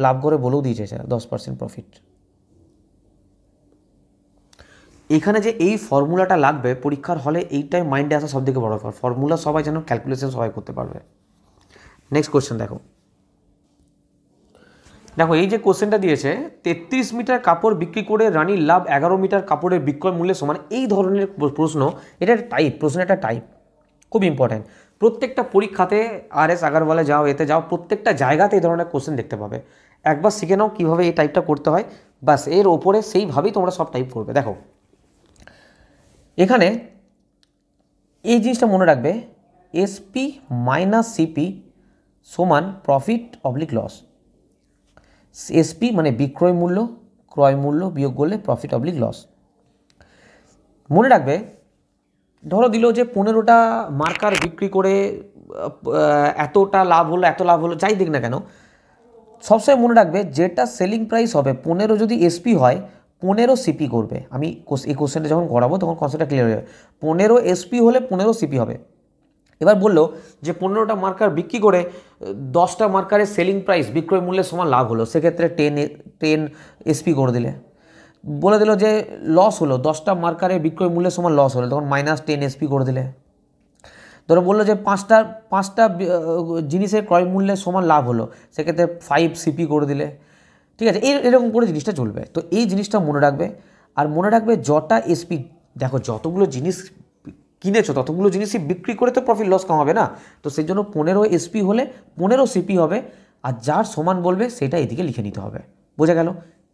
লাভ করে বলেও দিয়েছে স্যার 10% প্রফিট। এখানে যে এই ফর্মুলাটা লাগবে পরীক্ষার হলে, এইটাই মাইন্ডে আসা সব থেকে বড় ব্যাপার, ফর্মুলা সবাই যেন ক্যালকুলেশন সবাই করতে পারবে। নেক্সট কোয়েশ্চেন দেখো। দেখো এই যে কোশ্চেনটা দিয়েছে, 33 মিটার কাপড় বিক্রি করে রানীর লাভ 11 মিটার কাপড়ের বিক্রয় মূল্যের সমান, এই ধরনের প্রশ্ন, এটা একটা টাইপ, প্রশ্ন একটা টাইপ, খুব ইম্পর্ট্যান্ট। প্রত্যেকটা পরীক্ষাতে RS আগারওয়ালে যাও, এতে যাও, প্রত্যেকটা জায়গাতে এই ধরনের কোশ্চেন দেখতে পাবে। একবার শিখে নাও কীভাবে এই টাইপটা করতে হয়, বাস এর ওপরে সেইভাবেই তোমরা সব টাইপ করবে। দেখো এখানে এই জিনিসটা মনে রাখবে, এসপি মাইনাস সিপি সমান প্রফিট অবলিক লস। এসপি মানে বিক্রয় মূল্য, ক্রয় মূল্য বিয়োগ করলে প্রফিট অবলিক লস। মনে রাখবে, ধরো দিল যে 15টা মার্কার বিক্রি করে এতটা লাভ হলো, এত লাভ হলো, যাই দিক না কেন, সবসময় মনে রাখবে যেটা সেলিং প্রাইস হবে 15 যদি এসপি হয়, 15 সিপি করবে। আমি এই কোশ্চেনটা যখন করাবো তখন কনসেপ্টটা ক্লিয়ার হয়ে যাবে। 15 এসপি হলে 15 সিপি হবে। এবার বললো যে 15টা মার্কার বিক্রি করে 10টা মার্কারের সেলিং প্রাইস বিক্রয় মূল্যের সমান লাভ হলো, সেক্ষেত্রে 10 এসপি করে দিলে। বলে দিল যে লস হলো, 10টা মার্কারের বিক্রয় মূল্যের সমান লস হলো, তখন -10 এসপি করে দিলে। ধরো বললো যে পাঁচটা জিনিসের ক্রয় মূল্যের সমান লাভ হলো, সেক্ষেত্রে 5 সিপি করে দিলে, ঠিক আছে। এরকম করে জিনিসটা চলবে। তো এই জিনিসটা মনে রাখবে। আর মনে রাখবে যটা এসপি, দেখো যতগুলো জিনিস কিনেছো ততগুলো জিনিসই বিক্রি করে তো প্রফিট লস কমাবে না, তো সেই জন্য 15 এসপি হলে 15 সিপি হবে, আর যার সমান বলবে সেটা এদিকে লিখে নিতে হবে। বোঝা গেল?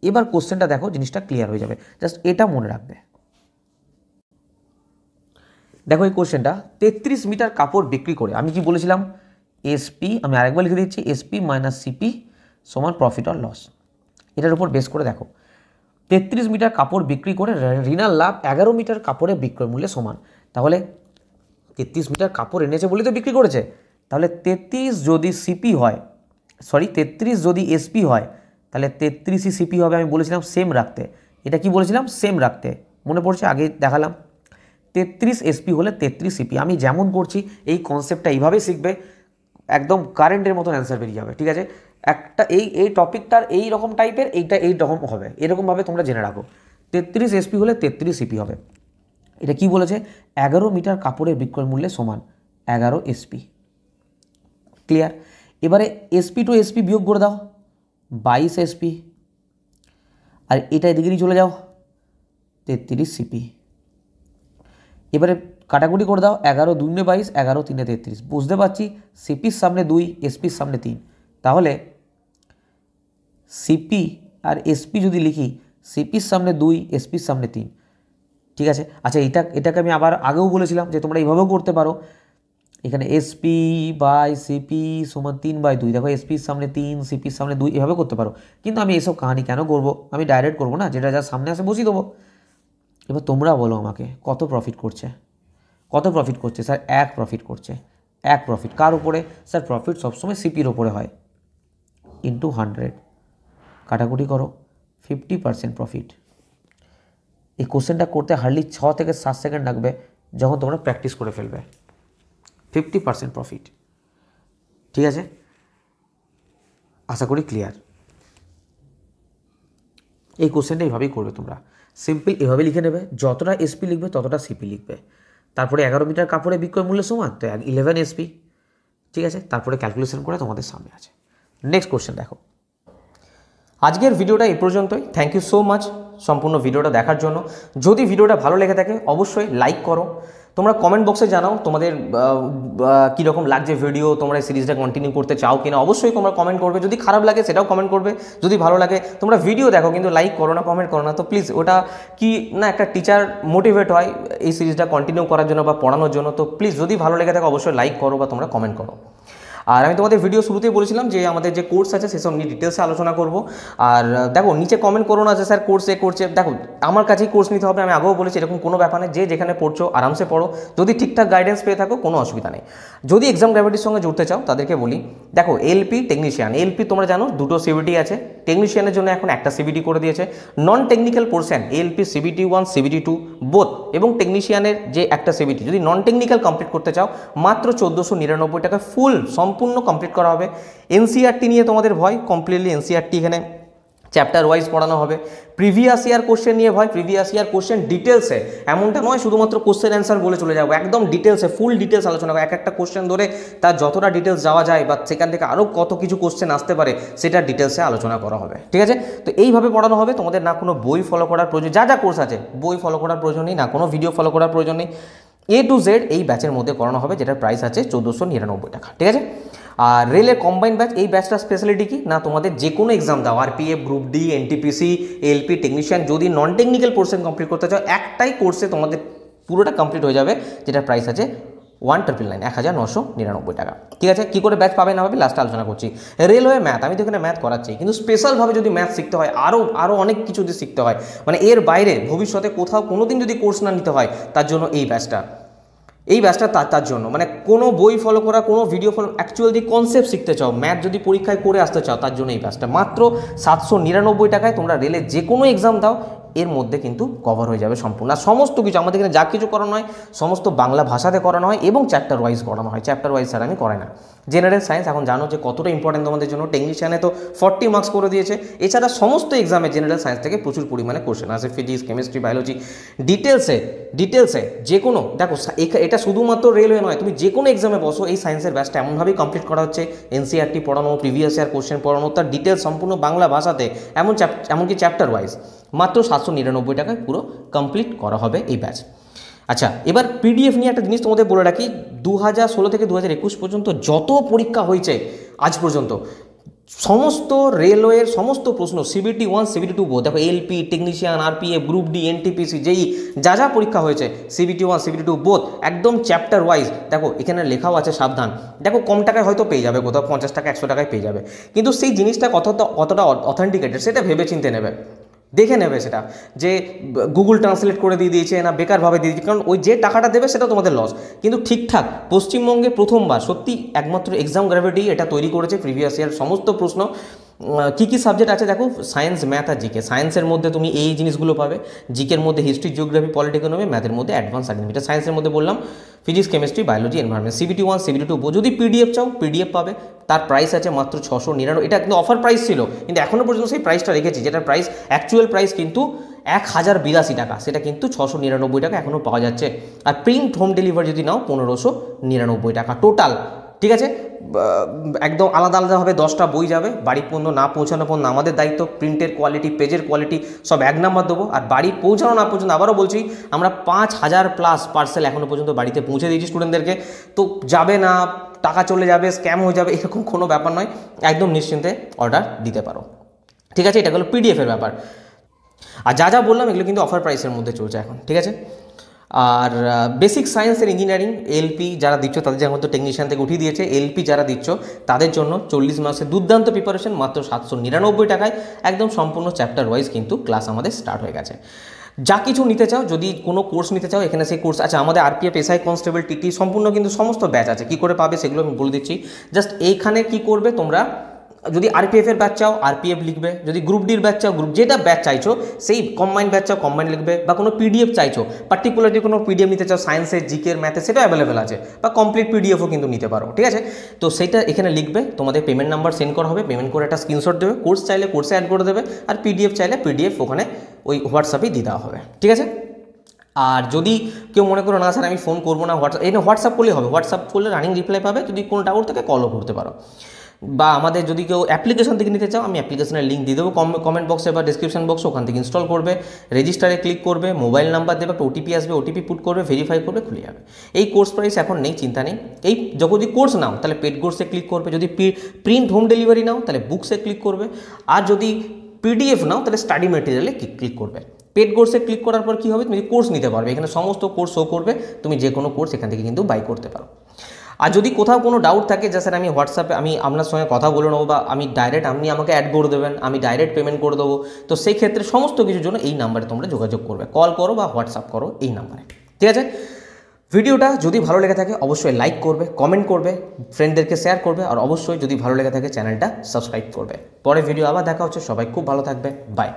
এবার কোশ্চেনটা দেখো, জিনিসটা ক্লিয়ার হয়ে যাবে, জাস্ট এটা মনে রাখবে। দেখো এই কোশ্চেনটা, 33 মিটার কাপড় বিক্রি করে, আমি কি বলেছিলাম, এসপি, আমি আরেকবার লিখে দিচ্ছি, এসপি মাইনাস সিপি সমান প্রফিট আর লস। এটার উপর বেস করে দেখো, 33 মিটার কাপড় বিক্রি করে রিনার লাভ 11 মিটার কাপড়ের বিক্রয় মূল্যে সমান। তাহলে 33 মিটার কাপড় এনেছে বলেই তো বিক্রি করেছে, তাহলে 33 যদি সিপি হয়, 33 যদি এসপি হয়, তাহলে 33ই সিপি হবে। আমি বলেছিলাম সেম রাখতে, এটা কি বলেছিলাম, সেম রাখতে, মনে পড়ছে, আগে দেখালাম। 33 এসপি হলে 33 সিপি। আমি যেমন করছি এই কনসেপ্টটা এইভাবেই শিখবে, একদম কারেন্টের মতন অ্যান্সার বেরিয়ে যাবে, ঠিক আছে। একটা এই টপিকটার এই রকম টাইপের, এইটা এই রকম হবে, এরকমভাবে তোমরা জেনে রাখো। 33 এসপি হলে 33 সিপি হবে। এটা কি বলেছে, 11 মিটার কাপড়ের বিক্রয় মূল্যে সমান 11 এসপি। ক্লিয়ার? এবারে এসপি টু এসপি বিয়োগ করে দাও, 22 এসপি, আর এটা এদিকেই চলে যাও, 33 সিপি। এবারে কাটাকুটি করে দাও, 11 2 22, 11 3 33। বুঝতে পারছি সিপির সামনে 2, এসপির সামনে 3, তাহলে সিপি আর এসপি যদি লিখি, সিপির সামনে 2, এসপির সামনে 3, ঠিক আছে। আচ্ছা এটাকে আমি আবার আগেও বলেছিলাম যে তোমরা এইভাবেও করতে পারো, এখানে এসপি বাই সিপি সমান 3/2, দেখো এসপির সামনে 3, সিপির সামনে 2, এভাবে করতে পারো। কিন্তু আমি এসব কাহিনি কেন করবো, আমি ডাইরেক্ট করবো না, যেটা যার সামনে আসে বসিয়ে দেবো। এবার তোমরা বলো আমাকে কত প্রফিট করছে, কত প্রফিট করছে স্যার? 1 প্রফিট করছে। 1 প্রফিট কার উপরে স্যার? প্রফিট সবসময় সিপির ওপরে হয়, ইন্টু 100, কাটাকুটি করো, 50% প্রফিট। এই কোশ্চেনটা করতে হার্ডলি 6 থেকে 7 সেকেন্ড লাগবে, যখন তোমরা প্র্যাকটিস করে ফেলবে। 50% প্রফিট, ঠিক আছে। আশা করি ক্লিয়ার। এই কোশ্চেনটা এইভাবেই করবে তোমরা, সিম্পল এভাবে লিখে নেবে, যতটা এসপি লিখবে ততটা সিপি লিখবে। তারপরে 11 মিটার কাপড়ে বিক্রয় মূল্য সমান, তো 11 এসপি, ঠিক আছে, তারপরে ক্যালকুলেশন করে তোমাদের সামনে আছে। নেক্সট কোশ্চেন দেখো। আজকের ভিডিওটা এই পর্যন্তই। থ্যাংক ইউ সো মাচ সম্পূর্ণ ভিডিওটা দেখার জন্য। যদি ভিডিওটা ভালো লেগে থাকে অবশ্যই লাইক করো। তোমরা কমেন্ট বক্সে জানাও তোমাদের কীরকম লাগছে ভিডিও, তোমরা এই সিরিজটা কন্টিনিউ করতে চাও কিনা, অবশ্যই তোমরা কমেন্ট করবে। যদি খারাপ লাগে সেটাও কমেন্ট করবে, যদি ভালো লাগে তোমরা ভিডিও দেখো কিন্তু লাইক করো না, কমেন্ট করো না। তো প্লিজ ওটা কি না, একটা টিচার মোটিভেট হয় এই সিরিজটা কন্টিনিউ করার জন্য বা পড়ানোর জন্য। তো প্লিজ যদি ভালো লেগে থাকে অবশ্যই লাইক করো বা তোমরা কমেন্ট করো। আর আমি তোমাদের ভিডিও শুরুতেই বলেছিলাম যে আমাদের যে কোর্স আছে সেসব নিয়ে ডিটেলসে আলোচনা করব। আর দেখো নিচে কমেন্ট করো না যে স্যার কোর্স এ করছে, দেখো আমার কাছেই কোর্স নিতে হবে, আমি আগেও বলেছি এরকম কোনো ব্যাপার নেই। যে যেখানে পড়ছো আরামসে পড়ো, যদি ঠিকঠাক গাইডেন্স পেয়ে থাকো কোনো অসুবিধা নেই। যদি এক্সাম গ্র্যাভিটির সঙ্গে জুড়তে চাও তাদেরকে বলি, দেখো এলপি টেকনিশিয়ান, এলপি তোমরা জানো দুটো সিবিটি আছে, টেকনিশিয়ানের জন্য এখন একটা সিবিটি করে দিয়েছে। Non technical portion LP CBT 1 CBT 2 both এবং টেকনিশিয়ানের যে একটা সিবিটি যদি নন টেকনিক্যাল কমপ্লিট করতে চাও মাত্র 1499 টাকা ফুল সম্পূর্ণ কমপ্লিট করা হবে। এনসিআরটি নিয়ে তোমাদের ভয়, কমপ্লিটলি এনসিআরটি এখানে চ্যাপ্টার ওয়াইজ পড়ানো হবে। প্রিভিয়াস ইয়ার কোশ্চেন নিয়ে ভয়, প্রিভিয়াস ইয়ার কোশ্চেন ডিটেলসে, এমনটা নয় শুধুমাত্র কোশ্চেন অ্যান্সার বলে চলে যাবো, একদম ডিটেলসে ফুল ডিটেলস আলোচনা করবো। এক একটা কোশ্চেন ধরে তার যতটা ডিটেলস যাওয়া যায় বা সেখান থেকে আরও কত কিছু কোশ্চেন আসতে পারে সেটা ডিটেলসে আলোচনা করা হবে। ঠিক আছে, তো এইভাবে পড়ানো হবে। তোমাদের না কোনো বই ফলো করার প্রয়োজন, যা যা কোর্স আছে বই ফলো করার প্রয়োজন নেই, না কোনো ভিডিও ফলো করার প্রয়োজন নেই। A to Z এই ব্যাচের মধ্যে করানো হবে, যেটার প্রাইস আছে 1499 টাকা। ঠিক আছে, আর রেলের কম্বাইন ব্যাচ, এই ব্যাচটার স্পেশালিটি কি না, তোমাদের যে কোনো এক্সাম দাও RPF, group D, NTPC, LP, technician, যদি নন টেকনিক্যাল পোর্শন কমপ্লিট করতে চাও একটাই কোর্সে তোমাদের পুরোটা কমপ্লিট হয়ে যাবে, যেটার প্রাইস আছে 1999 টাকা। ঠিক আছে, কী করে ব্যাচ পাবে না পাবে লাস্টে আলোচনা করছি। রেলওয়ে ম্যাথ, আমি তো এখানে ম্যাথ করাচ্ছি, কিন্তু স্পেশালভাবে যদি ম্যাথ শিখতে হয় আরও অনেক কিছু যদি শিখতে হয়, মানে এর বাইরে ভবিষ্যতে কোথাও কোনো দিন যদি কোর্স না নিতে হয়, তার জন্য এই ব্যাচটা তার জন্য, মানে কোনো বই ফলো করা, কোনো ভিডিও ফলো, অ্যাকচুয়াল যদি কনসেপ্ট শিখতে চাও, ম্যাথ যদি পরীক্ষায় করে আসতে চাও, তার জন্য এই ব্যাচটা মাত্র 799 টাকায় তোমরা রেলে যে কোনো এক্সাম দাও এর মধ্যে কিন্তু কভার হয়ে যাবে সম্পূর্ণ। আর সমস্ত কিছু আমাদের এখানে যা কিছু করানো হয় সমস্ত বাংলা ভাষাতে করানো হয় এবং চ্যাপ্টার ওয়াইজ করানো হয়। চ্যাপ্টার ওয়াইজ স্যার আমি করাই না। জেনারেল সায়েন্স এখন জানো যে কতটা ইম্পর্টেন্ট তোমাদের জন্য, টেকনিশিয়ানে তো 40 মার্কস করে দিয়েছে। এছাড়া সমস্ত এক্সামে জেনারেল সায়েন্স থেকে প্রচুর পরিমাণে কোশ্চেন আছে, ফিজিক্স, কেমিস্ট্রি, বায়োলজি, ডিটেলসে যে কোনো, দেখো এটা শুধুমাত্র রেলওয়ে নয়, তুমি যে কোনো এক্সামে বসো এই সায়েন্সের ব্যাচটা এমনভাবেই কমপ্লিট করা হচ্ছে, এনসিআরটি পড়ানো, প্রিভিয়াস ইয়ার কোশ্চেন পড়ানো, তার ডিটেলস সম্পূর্ণ বাংলা ভাষাতে, এমনকি চ্যাপ্টার ওয়াইজ মাত্র 799 টাকায় পুরো কমপ্লিট করা হবে এই ব্যাচ। আচ্ছা, এবার পিডিএফ নিয়ে একটা জিনিস তোমাদের বলে রাখি, 2016 থেকে 2021 পর্যন্ত যত পরীক্ষা হয়েছে আজ পর্যন্ত সমস্ত রেলওয়ের সমস্ত প্রশ্ন সিবিটি 1 সিবিটি 2 দেখো LP, technician, RPF, group D, NTPC, যেই যা পরীক্ষা হয়েছে সিবিটি 1 সিবিটি 2 বোথ একদম চ্যাপ্টার ওয়াইজ, দেখো এখানে লেখাও আছে সাবধান। দেখো কম টাকায় হয়তো পেয়ে যাবে, কোথাও 50 টাকা 100 টাকায় পেয়ে যাবে, কিন্তু সেই জিনিসটা কতটা অথেন্টিকেটেড সেটা ভেবে চিনতে নেবে, দেখে নেবে সেটা, যে গুগল ট্রান্সলেট করে দিয়ে দিয়েছে না বেকারভাবে দিয়ে দিয়েছে, কারণ ওই যে টাকাটা দেবে সেটা তোমাদের লস। কিন্তু ঠিকঠাক পশ্চিমবঙ্গে প্রথমবার সত্যি একমাত্র এক্সাম গ্র্যাভিটি এটা তৈরি করেছে, প্রিভিয়াস ইয়ার সমস্ত প্রশ্ন কী কী সাবজেক্ট আছে দেখো, সায়েন্স, ম্যাথ আর জিকে। সায়েন্সের মধ্যে তুমি এই জিনিসগুলো পাবে, জিকের মধ্যে হিস্ট্রি, জিওগ্রাফি, পলিটিক্যাল ইকোনমি, ম্যাথের মধ্যে অ্যাডভান্স সার্টিফিকেট, সায়েন্সের মধ্যে বললাম physics, chemistry, biology, environment. CBT 1 CBT 2 যদি পিডিএফ চাও পিডিএফ পাবে, তার প্রাইস আছে মাত্র 699। এটা কিন্তু অফার প্রাইস ছিল, কিন্তু এখনও পর্যন্ত সেই প্রাইসটা রেখেছি, যেটার প্রাইস অ্যাকচুয়াল প্রাইস কিন্তু 1082 টাকা, সেটা কিন্তু 699 টাকা এখনও পাওয়া যাচ্ছে। আর প্রিন্ট হোম ডেলিভারি যদি নাও 1599 টাকা টোটাল। ঠিক আছে, একদম আলাদাভাবে 10টা বই যাবে, বাড়ি পর্যন্ত না পৌঁছানো পর্যন্ত আমাদের দায়িত্ব। প্রিন্টের কোয়ালিটি, পেজের কোয়ালিটি সব 1 নাম্বার দেবো। আর বাড়ি পৌঁছানো না পর্যন্ত আবারও বলছি, আমরা 5000 প্লাস পার্সেল এখনও পর্যন্ত বাড়িতে পৌঁছে দিয়েছি স্টুডেন্টদেরকে। তো যাবে না, টাকা চলে যাবে, স্ক্যাম হয়ে যাবে, এরকম কোনো ব্যাপার নয়, একদম নিশ্চিন্তে অর্ডার দিতে পারো। ঠিক আছে, এটা হলো পিডিএফের ব্যাপার। আর যা বললাম এগুলো কিন্তু অফার প্রাইসের মধ্যে চলছে এখন। ঠিক আছে, আর বেসিক সায়েন্স এর ইঞ্জিনিয়ারিং এলপি যারা দিচ্ছ তাদের যেমন তো টেকনিশিয়ান থেকে উঠিয়ে দিয়েছে, এলপি যারা দিচ্ছ তাদের জন্য 40 মাসের দুর্দান্ত প্রিপারেশন মাত্র 799 টাকায় একদম সম্পূর্ণ চ্যাপ্টার ওয়াইজ কিন্তু ক্লাস আমাদের স্টার্ট হয়ে গেছে। যা কিছু নিতে চাও, যদি কোনো কোর্স নিতে চাও এখানে সেই কোর্স আছে। আমাদের আরপিএফ, এসআই কনস্টেবল, টিটি সম্পূর্ণ কিন্তু সমস্ত ব্যাচ আছে। কী করে পাবে সেগুলো আমি বলে দিচ্ছি। জাস্ট এইখানে কি করবে তোমরা, যদি আরপিএফ এর ব্যাচ চাও আরপিএফ লিখবে, যদি গ্রুপ ডির ব্যাচ চাও গ্রুপ, যেটা ব্যাচ চাইছো সেই কম্বাইন্ড ব্যাচ চাও কম্বাইন্ড লিখবে, বা কোনো পিডিএফ চাইছো পার্টিকুলারলি কোনো পিডিএফ নিতে চাও সায়েন্সের, জিকের, ম্যাথের, সেটা অ্যাভেলেবেল আছে, বা কমপ্লিট পিডিএফও কিন্তু নিতে পারো। ঠিক আছে, তো সেইটা এখানে লিখবে, তোমাদের পেমেন্ট নাম্বার সেন্ড করা হবে, পেমেন্ট করে একটা স্ক্রিনশট দেবে, কোর্স চাইলে কোর্সে অ্যাড করে দেবে, আর পিডিএফ চাইলে পিডিএফ ওখানে ওই হোয়াটসঅ্যাপেই দিয়ে দেওয়া হবে। ঠিক আছে, আর যদি কেউ মনে করো না স্যার আমি ফোন করবো না, হোয়াটসঅ্যাপ করলেই হবে, হোয়াটসঅ্যাপ করলে রানিং রিপ্লাই পাবে, যদি কোনো ডাউট থাকে কলও করতে পারো। বা আমাদের যদি কেউ অ্যাপ্লিকেশন থেকে নিতে চাও, আমি অ্যাপ্লিকেশনের লিঙ্ক দিয়ে দেবো কমেন্ট বক্সে বা ডিসক্রিপশন বক্সে, ওখান থেকে ইনস্টল করবে, রেজিস্টারে ক্লিক করবে, মোবাইল নাম্বার দেবে, একটা ওটিপি আসবে, ওটিপি পুট করবে, ভেরিফাই করবে, খুলে যাবে। এই কোর্স প্রাইস এখন নেই, চিন্তা নেই। এই যদি কোর্স নাও তাহলে পেড কোর্সে ক্লিক করবে, যদি প্রিন্ট হোম ডেলিভারি নাও তাহলে বুকসে ক্লিক করবে, আর যদি পিডিএফ নাও তাহলে স্টাডি ম্যাটেরিয়ালে ক্লিক করবে। পেড কোর্সে ক্লিক করার পর কী হবে, তুমি কোর্স নিতে পারবে, এখানে সমস্ত কোর্স শো করবে, তুমি যে কোনো কোর্স এখান থেকে কিন্তু বাই করতে পারো। আর যদি কোথাও কোনো ডাউট থাকে যে স্যার আমি হোয়াটসঅ্যাপে আমি আপনার সঙ্গে কথা বলে নেবো, বা আমি ডাইরেক্ট আপনি আমাকে অ্যাড করে দেবেন, আমি ডাইরেক্ট পেমেন্ট করে দেবো, তো সেই ক্ষেত্রে সমস্ত কিছুর জন্য এই নাম্বারে তোমরা যোগাযোগ করবে, কল করো বা হোয়াটসঅ্যাপ করো এই নাম্বারে, ঠিক আছে। ভিডিওটা যদি ভালো লেগে থাকে অবশ্যই লাইক করবে, কমেন্ট করবে, ফ্রেন্ডদেরকে শেয়ার করবে, আর অবশ্যই যদি ভালো লেগে থাকে চ্যানেলটা সাবস্ক্রাইব করবে। পরে ভিডিও আবার দেখা হচ্ছে, সবাই খুব ভালো থাকবে, বাই।